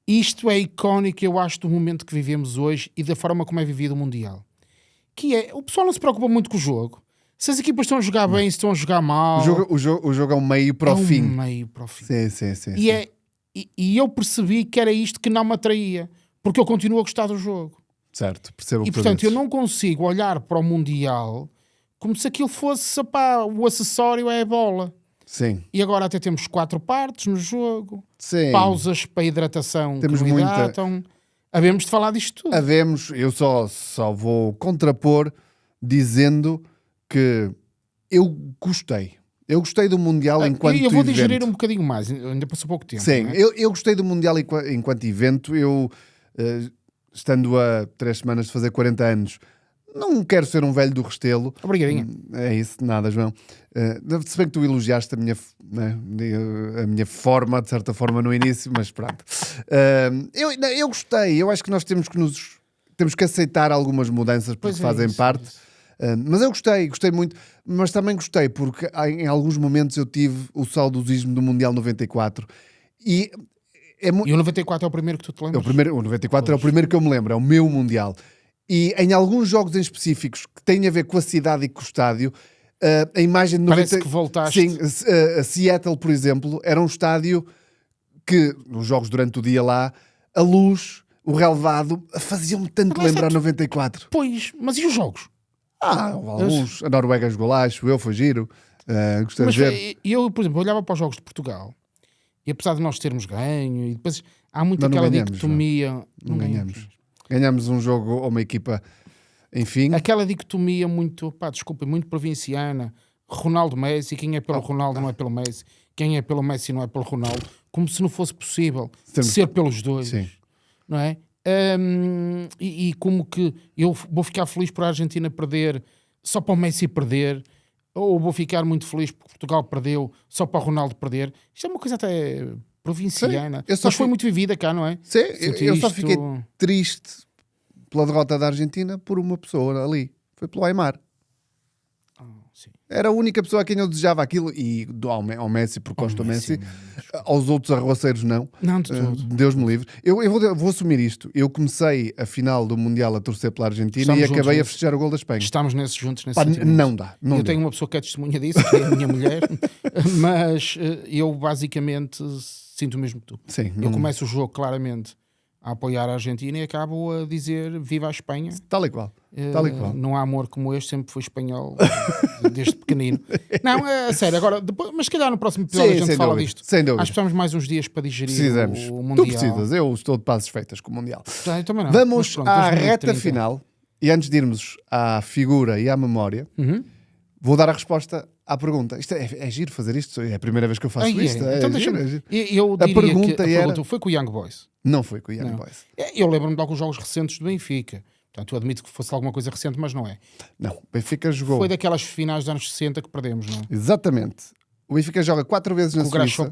Isto é icónico, eu acho, do momento que vivemos hoje e da forma como é vivido o Mundial. Que é, o pessoal não se preocupa muito com o jogo. Se as equipas estão a jogar bem, se estão a jogar mal... O jogo é um meio para o fim. Meio para o fim. Sim. E eu percebi que era isto que não me atraía. Porque eu continuo a gostar do jogo. Certo, percebo o que portanto, eu não consigo olhar para o Mundial como se aquilo fosse, o acessório é a bola. Sim. E agora até temos 4 partes no jogo. Sim. Pausas para hidratação temos que não hidratam. Havemos de falar disto tudo. Eu só vou contrapor dizendo que eu gostei. Eu gostei do Mundial enquanto evento. Eu vou digerir um bocadinho mais, ainda passou pouco tempo. Sim, não é? eu gostei do Mundial enquanto evento. Eu, estando a 3 semanas de fazer 40 anos, não quero ser um velho do Restelo. Obrigadinha. É isso, nada, João. Se bem que tu elogiaste a minha forma, de certa forma, no início, mas pronto. Eu gostei. Eu acho que nós temos que aceitar algumas mudanças porque fazem parte. Mas eu gostei muito, mas também gostei porque em alguns momentos eu tive o saudosismo do Mundial 94 e o 94 é o primeiro que tu te lembras? O 94 é o primeiro que eu me lembro, é o meu Mundial. E em alguns jogos em específicos que têm a ver com a cidade e com o estádio, a imagem de... Parece que voltaste. Sim, Seattle, por exemplo, era um estádio que, nos jogos durante o dia lá, a luz, o relevado, faziam-me tanto lembrar 94. Pois, mas e os jogos? Alguns. A Noruega jogou lá, foi giro. Gostei de ver. Eu, por exemplo, olhava para os jogos de Portugal e apesar de nós termos ganho, e depois há muito aquela dicotomia. Não ganhamos. Ganhamos um jogo ou uma equipa, enfim. Aquela dicotomia muito provinciana. Ronaldo Messi, quem é pelo Ronaldo não é pelo Messi, quem é pelo Messi não é pelo Ronaldo, como se não fosse possível ser pelos dois. Sim. Não é? E como que eu vou ficar feliz por a Argentina perder só para o Messi perder, ou vou ficar muito feliz porque Portugal perdeu só para o Ronaldo perder. Isto é uma coisa até provinciana, mas foi muito vivida cá, não é? Sim, eu só fiquei triste pela derrota da Argentina por uma pessoa ali, foi pelo Aimar. Era a única pessoa a quem eu desejava aquilo, e ao Messi, porque gosto do Messi, aos outros arruaceiros não. Não, de tudo. Deus me livre. Eu vou assumir isto. Eu comecei a final do Mundial a torcer pela Argentina e acabei a festejar o gol da Espanha. Estamos juntos nesse não dá. Eu tenho uma pessoa que é testemunha disso, que é a minha mulher, mas eu basicamente sinto o mesmo que tu. Sim, eu começo o jogo claramente a apoiar a Argentina e acabo a dizer viva a Espanha. Tal e qual. Não há amor como este, sempre fui espanhol desde pequenino. Não, é sério, agora, depois, mas se calhar no próximo episódio a gente fala disto. Sem dúvida. Acho que precisamos mais uns dias para digerir o Mundial. Tu precisas, eu estou de pazes feitas com o Mundial. Eu também não. Vamos à reta final, e antes de irmos à figura e à memória, vou dar a resposta à pergunta. Isto é giro fazer isto, é a primeira vez que eu faço isto. Então giro. Eu diria a pergunta foi com o Young Boys. Não foi com o Young Boys. Eu lembro-me de alguns jogos recentes do Benfica. Portanto, eu admito que fosse alguma coisa recente, mas não é. Não, o Benfica jogou... Foi daquelas finais dos anos 60 que perdemos, não é? Exatamente. O Benfica joga 4 vezes na Suíça.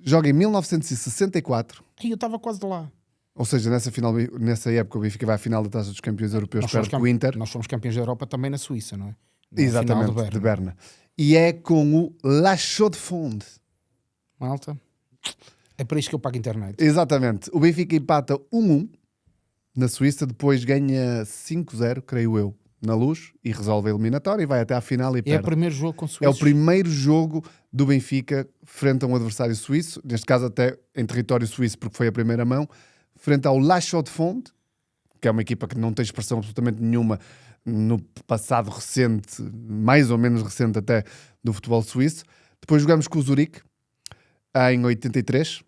Joga em 1964. E eu estava quase de lá. Ou seja, nessa época o Benfica vai à final da Taça dos Campeões Europeus perto do Inter. Nós fomos campeões da Europa também na Suíça, não é? Exatamente, de Berna. e é com o La Chaux-de-Fonds. Malta, é para isto que eu pago a internet. Exatamente. O Benfica empata 1-1 na Suíça, depois ganha 5-0, creio eu, na Luz, e resolve a eliminatória e vai até à final e perde. É o primeiro jogo com suíços. É o primeiro jogo do Benfica frente a um adversário suíço, neste caso até em território suíço, porque foi a primeira mão, frente ao La Chaux-de-Fonds, que é uma equipa que não tem expressão absolutamente nenhuma no passado recente, mais ou menos recente até, do futebol suíço. Depois jogamos com o Zurique em 83,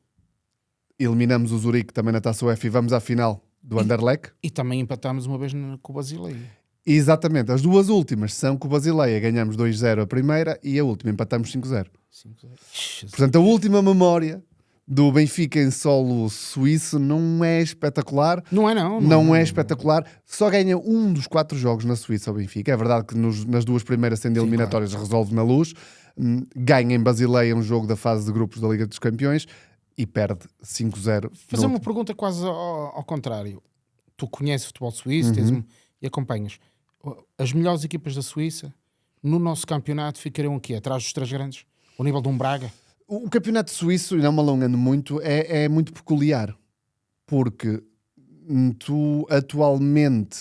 eliminamos o Zurique também na Taça UEFA e vamos à final do Anderlecht. E também empatámos uma vez com o Basileia. Exatamente, as duas últimas são com o Basileia, ganhamos 2-0 a primeira e a última empatamos 5-0. Portanto, a última memória do Benfica em solo suíço não é espetacular. Não é, não. Não é espetacular. Só ganha um dos 4 jogos na Suíça o Benfica. É verdade que nas duas primeiras, sendo eliminatórias, claro, resolve na Luz. Ganha em Basileia um jogo da fase de grupos da Liga dos Campeões e perde 5-0. Fazer uma pergunta quase ao contrário. Tu conheces o futebol suíço e acompanhas. As melhores equipas da Suíça no nosso campeonato ficariam aqui, atrás dos 3 grandes? Ao nível de um Braga? O campeonato suíço, e não me alongando muito, é muito peculiar. Porque tu atualmente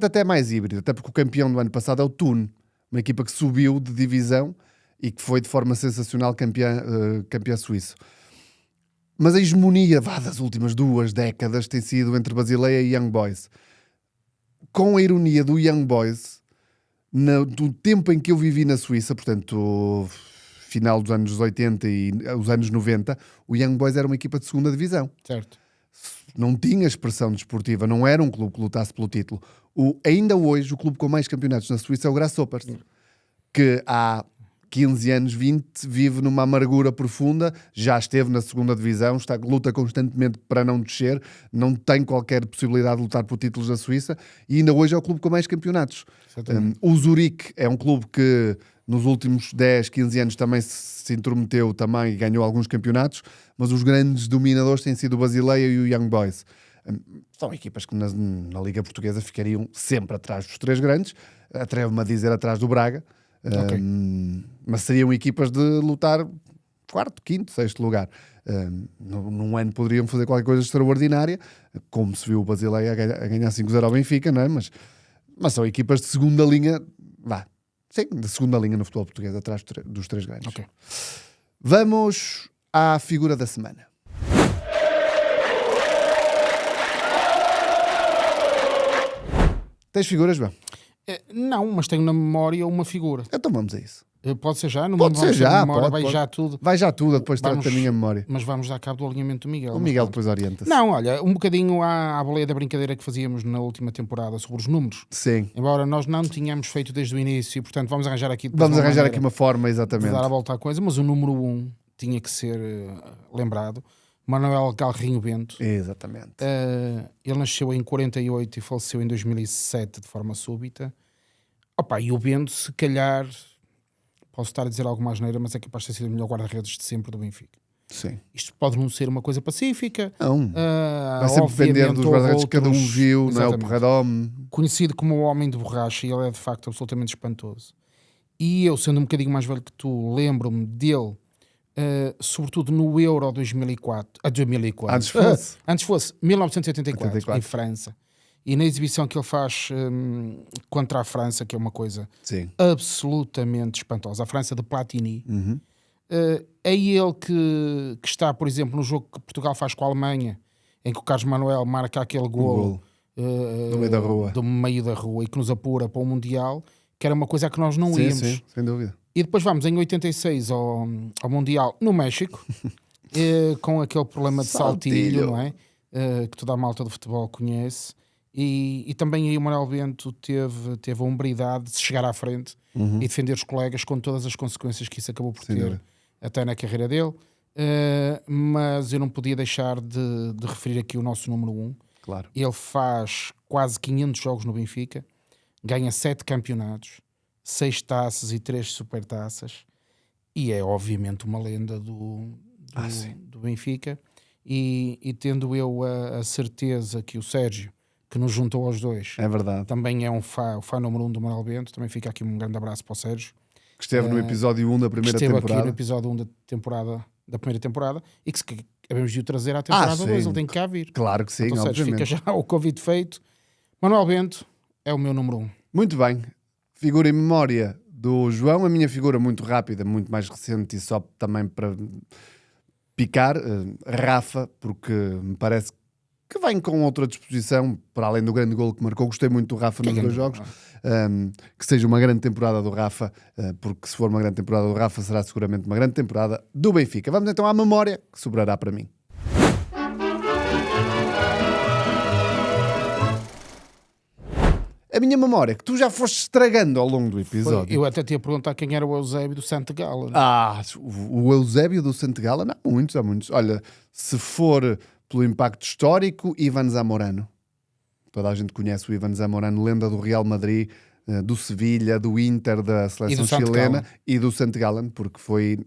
até é mais híbrido, até porque o campeão do ano passado é o Thun, uma equipa que subiu de divisão e que foi de forma sensacional campeã suíço. Mas a hegemonia das últimas 2 décadas tem sido entre Basileia e Young Boys. Com a ironia do Young Boys, do tempo em que eu vivi na Suíça, portanto, final dos anos 80 e os anos 90, o Young Boys era uma equipa de segunda divisão. Certo. Não tinha expressão desportiva, não era um clube que lutasse pelo título. Ainda hoje, o clube com mais campeonatos na Suíça é o Grasshoppers, que há 15 anos, 20, vive numa amargura profunda, já esteve na segunda divisão, luta constantemente para não descer, não tem qualquer possibilidade de lutar por títulos da Suíça e ainda hoje é o clube com mais campeonatos. O Zurique é um clube que nos últimos 10, 15 anos também se intrometeu também e ganhou alguns campeonatos, mas os grandes dominadores têm sido o Basileia e o Young Boys. São equipas que na Liga Portuguesa ficariam sempre atrás dos 3 grandes, atrevo-me a dizer atrás do Braga. Okay. Mas seriam equipas de lutar 4º, 5º, 6º lugar. Num ano poderiam fazer qualquer coisa extraordinária, como se viu o Basileia a ganhar 5-0 ao Benfica, não é? Mas são equipas de segunda linha, de segunda linha no futebol português, atrás dos 3 grandes. Okay. Vamos à figura da semana. Tens figuras, João? Não, mas tenho na memória uma figura. Então vamos a isso. Pode ser já? Não pode ser já, memória, pode. Já tudo. Vai já tudo, depois trato da minha memória. Mas vamos dar cabo do alinhamento do Miguel. O Miguel depois orienta-se. Não, olha, um bocadinho à boleia da brincadeira que fazíamos na última temporada sobre os números. Sim. Embora nós não tínhamos feito desde o início, portanto vamos arranjar aqui uma forma, exatamente, de dar a volta à coisa, mas o número 1 tinha que ser lembrado. Manuel Galrinho Bento. Exatamente. Ele nasceu em 48 e faleceu em 2007 de forma súbita. E o Bento, se calhar, posso estar a dizer algo mais neira, mas é capaz de ter sido o melhor guarda-redes de sempre do Benfica. Sim. Isto pode não ser uma coisa pacífica. Não. Vai sempre depender dos guarda-redes que cada um viu, não é? O Porradome. Conhecido como o Homem de Borracha, e ele é de facto absolutamente espantoso. E eu, sendo um bocadinho mais velho que tu, lembro-me dele, sobretudo no Euro 2004. Antes fosse 1984, em França. E na exibição que ele faz contra a França, que é uma coisa absolutamente espantosa, a França de Platini, é ele que está, por exemplo, no jogo que Portugal faz com a Alemanha, em que o Carlos Manuel marca aquele golo do meio da rua e que nos apura para o Mundial, que era uma coisa a que nós não íamos. Sim, sem dúvida. E depois vamos em 86 ao Mundial no México, com aquele problema de saltilho, não é? Que toda a malta do futebol conhece. E também aí o Manuel Bento teve a umbridade de se chegar à frente e defender os colegas com todas as consequências que isso acabou por ter até na carreira dele. Mas eu não podia deixar de referir aqui o nosso número 1. Claro. Ele faz quase 500 jogos no Benfica, ganha 7 campeonatos, 6 taças e 3 supertaças, e é obviamente uma lenda do Benfica. E tendo eu a certeza que o Sérgio, que nos juntou aos dois, é verdade, também é o fã número 1 do Manuel Bento, também fica aqui um grande abraço para o Sérgio. Que esteve no episódio 1 da primeira temporada. Esteve aqui no episódio 1 da primeira temporada e que acabamos de o trazer à temporada 2, ele tem que cá vir. Claro que sim, então, obviamente. Fica já o convite feito. Manuel Bento é o meu número 1. Muito bem. Figura em memória do João, a minha figura muito rápida, muito mais recente e só também para picar, Rafa, porque me parece que vem com outra disposição, para além do grande golo que marcou. Gostei muito do Rafa nos 2 jogos. Que seja uma grande temporada do Rafa, porque se for uma grande temporada do Rafa, será seguramente uma grande temporada do Benfica. Vamos então à memória, que sobrará para mim. A minha memória, que tu já foste estragando ao longo do episódio. Eu até te ia perguntar quem era o Eusébio do Santa Gala. O Eusébio do Santa Gala? Não, há muitos. Olha, se for pelo impacto histórico, Ivan Zamorano. Toda a gente conhece o Ivan Zamorano, lenda do Real Madrid, do Sevilha, do Inter, da seleção chilena e do St. Gallen, porque foi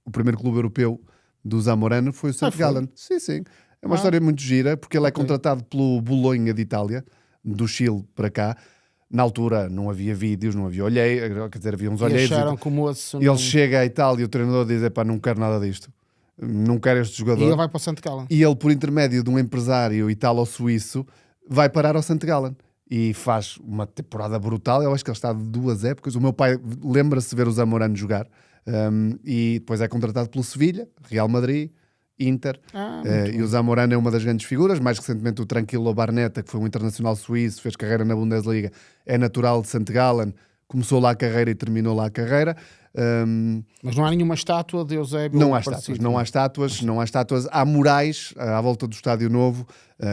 o primeiro clube europeu do Zamorano, foi o St. Gallen. Sim. É uma história muito gira, porque ele é contratado pelo Bolonha de Itália, do Chile para cá. Na altura não havia vídeos, não havia olheiros, quer dizer, havia uns olheiros. Ele chega à Itália e o treinador diz: "Epá, não quero nada disto. Não quero este jogador." E ele vai para o St. Gallen. E ele, por intermédio de um empresário italo-suíço, vai parar ao St. Gallen e faz uma temporada brutal. Eu acho que ele está de 2 épocas. O meu pai lembra-se de ver o Zamorano jogar, e depois é contratado pelo Sevilha, Real Madrid, Inter, e o Zamorano é uma das grandes figuras. Mais recentemente o Tranquillo Barnetta, que foi um internacional suíço, fez carreira na Bundesliga, é natural de St. Gallen, começou lá a carreira e terminou lá a carreira. Mas não há nenhuma estátua de Eusébio? Não há estátuas. Há murais à volta do Estádio Novo,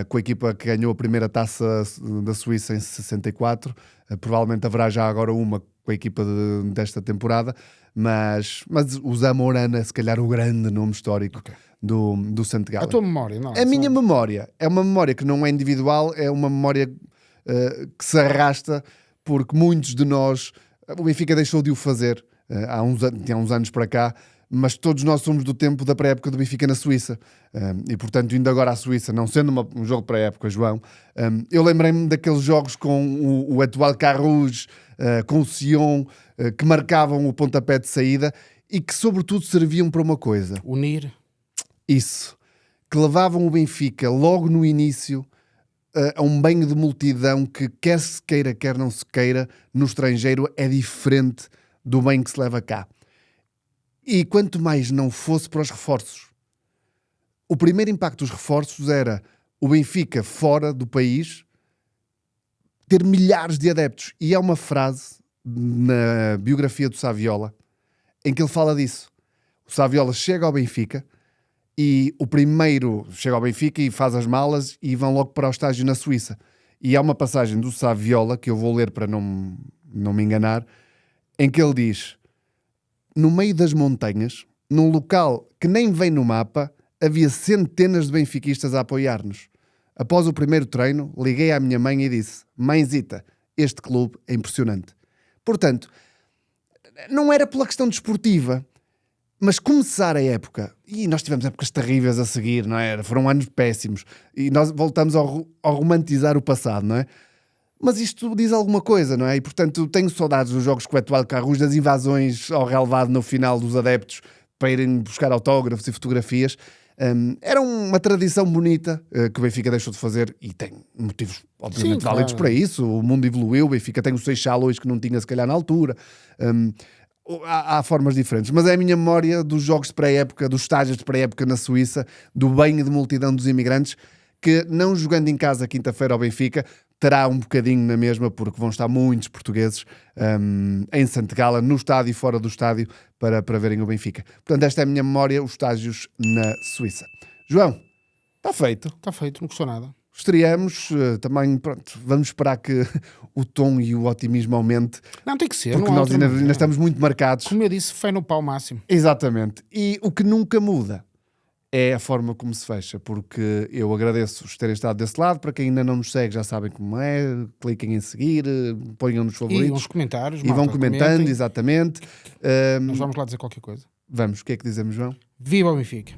com a equipa que ganhou a primeira taça da Suíça em 64. Provavelmente haverá já agora uma com a equipa desta temporada, mas o Zamorano é se calhar o grande nome histórico do St. Gallen. A tua memória? Não, a minha memória é uma memória que não é individual, é uma memória que se arrasta, porque muitos de nós, o Benfica deixou de o fazer há uns anos para cá, mas todos nós somos do tempo da pré-época do Benfica na Suíça, e portanto indo agora à Suíça, não sendo um jogo pré-época, João, eu lembrei-me daqueles jogos com o Etoile Carrouge, com o Sion, que marcavam o pontapé de saída e que sobretudo serviam para uma coisa: unir. Isso, que levavam o Benfica logo no início a um banho de multidão que, quer se queira, quer não se queira, no estrangeiro é diferente do bem que se leva cá. E quanto mais não fosse para os reforços. O primeiro impacto dos reforços era o Benfica fora do país ter milhares de adeptos. E há uma frase na biografia do Saviola em que ele fala disso. O Saviola chega ao Benfica e o primeiro chega ao Benfica e faz as malas e vão logo para o estágio na Suíça. E há uma passagem do Saviola que eu vou ler para não me enganar, em que ele diz: no meio das montanhas, num local que nem vem no mapa, havia centenas de benfiquistas a apoiar-nos. Após o primeiro treino, liguei à minha mãe e disse: "Mãezita, este clube é impressionante." Portanto, não era pela questão desportiva, mas começar a época, e nós tivemos épocas terríveis a seguir, não é? Foram anos péssimos, e nós voltamos ao romantizar o passado, não é? Mas isto diz alguma coisa, não é? E portanto tenho saudades dos jogos com o Etoile Carrouge, das invasões ao relevado no final dos adeptos para irem buscar autógrafos e fotografias. Era uma tradição bonita que o Benfica deixou de fazer, e tem motivos obviamente válidos para isso. O mundo evoluiu, o Benfica tem o Seixal hoje que não tinha se calhar na altura. Há formas diferentes, mas é a minha memória dos jogos de pré-época, dos estágios de pré-época na Suíça, do banho de multidão dos imigrantes, que não jogando em casa quinta-feira ao Benfica, terá um bocadinho na mesma, porque vão estar muitos portugueses em St. Gallen, no estádio e fora do estádio, para verem o Benfica. Portanto, esta é a minha memória, os estágios na Suíça. João, está feito. Está feito, não custou nada. Estreamos, também, pronto, vamos esperar que o tom e o otimismo aumente. Não, tem que ser. Porque nós ainda estamos muito marcados. Como eu disse, fé no pau máximo. Exatamente. E o que nunca muda é a forma como se fecha, porque eu agradeço-vos terem estado desse lado. Para quem ainda não nos segue, já sabem como é. Cliquem em seguir, ponham nos favoritos. E uns comentários. E vão comentando, comentem. Exatamente. Nós vamos lá dizer qualquer coisa. Vamos, o que é que dizemos, João? Viva o Benfica!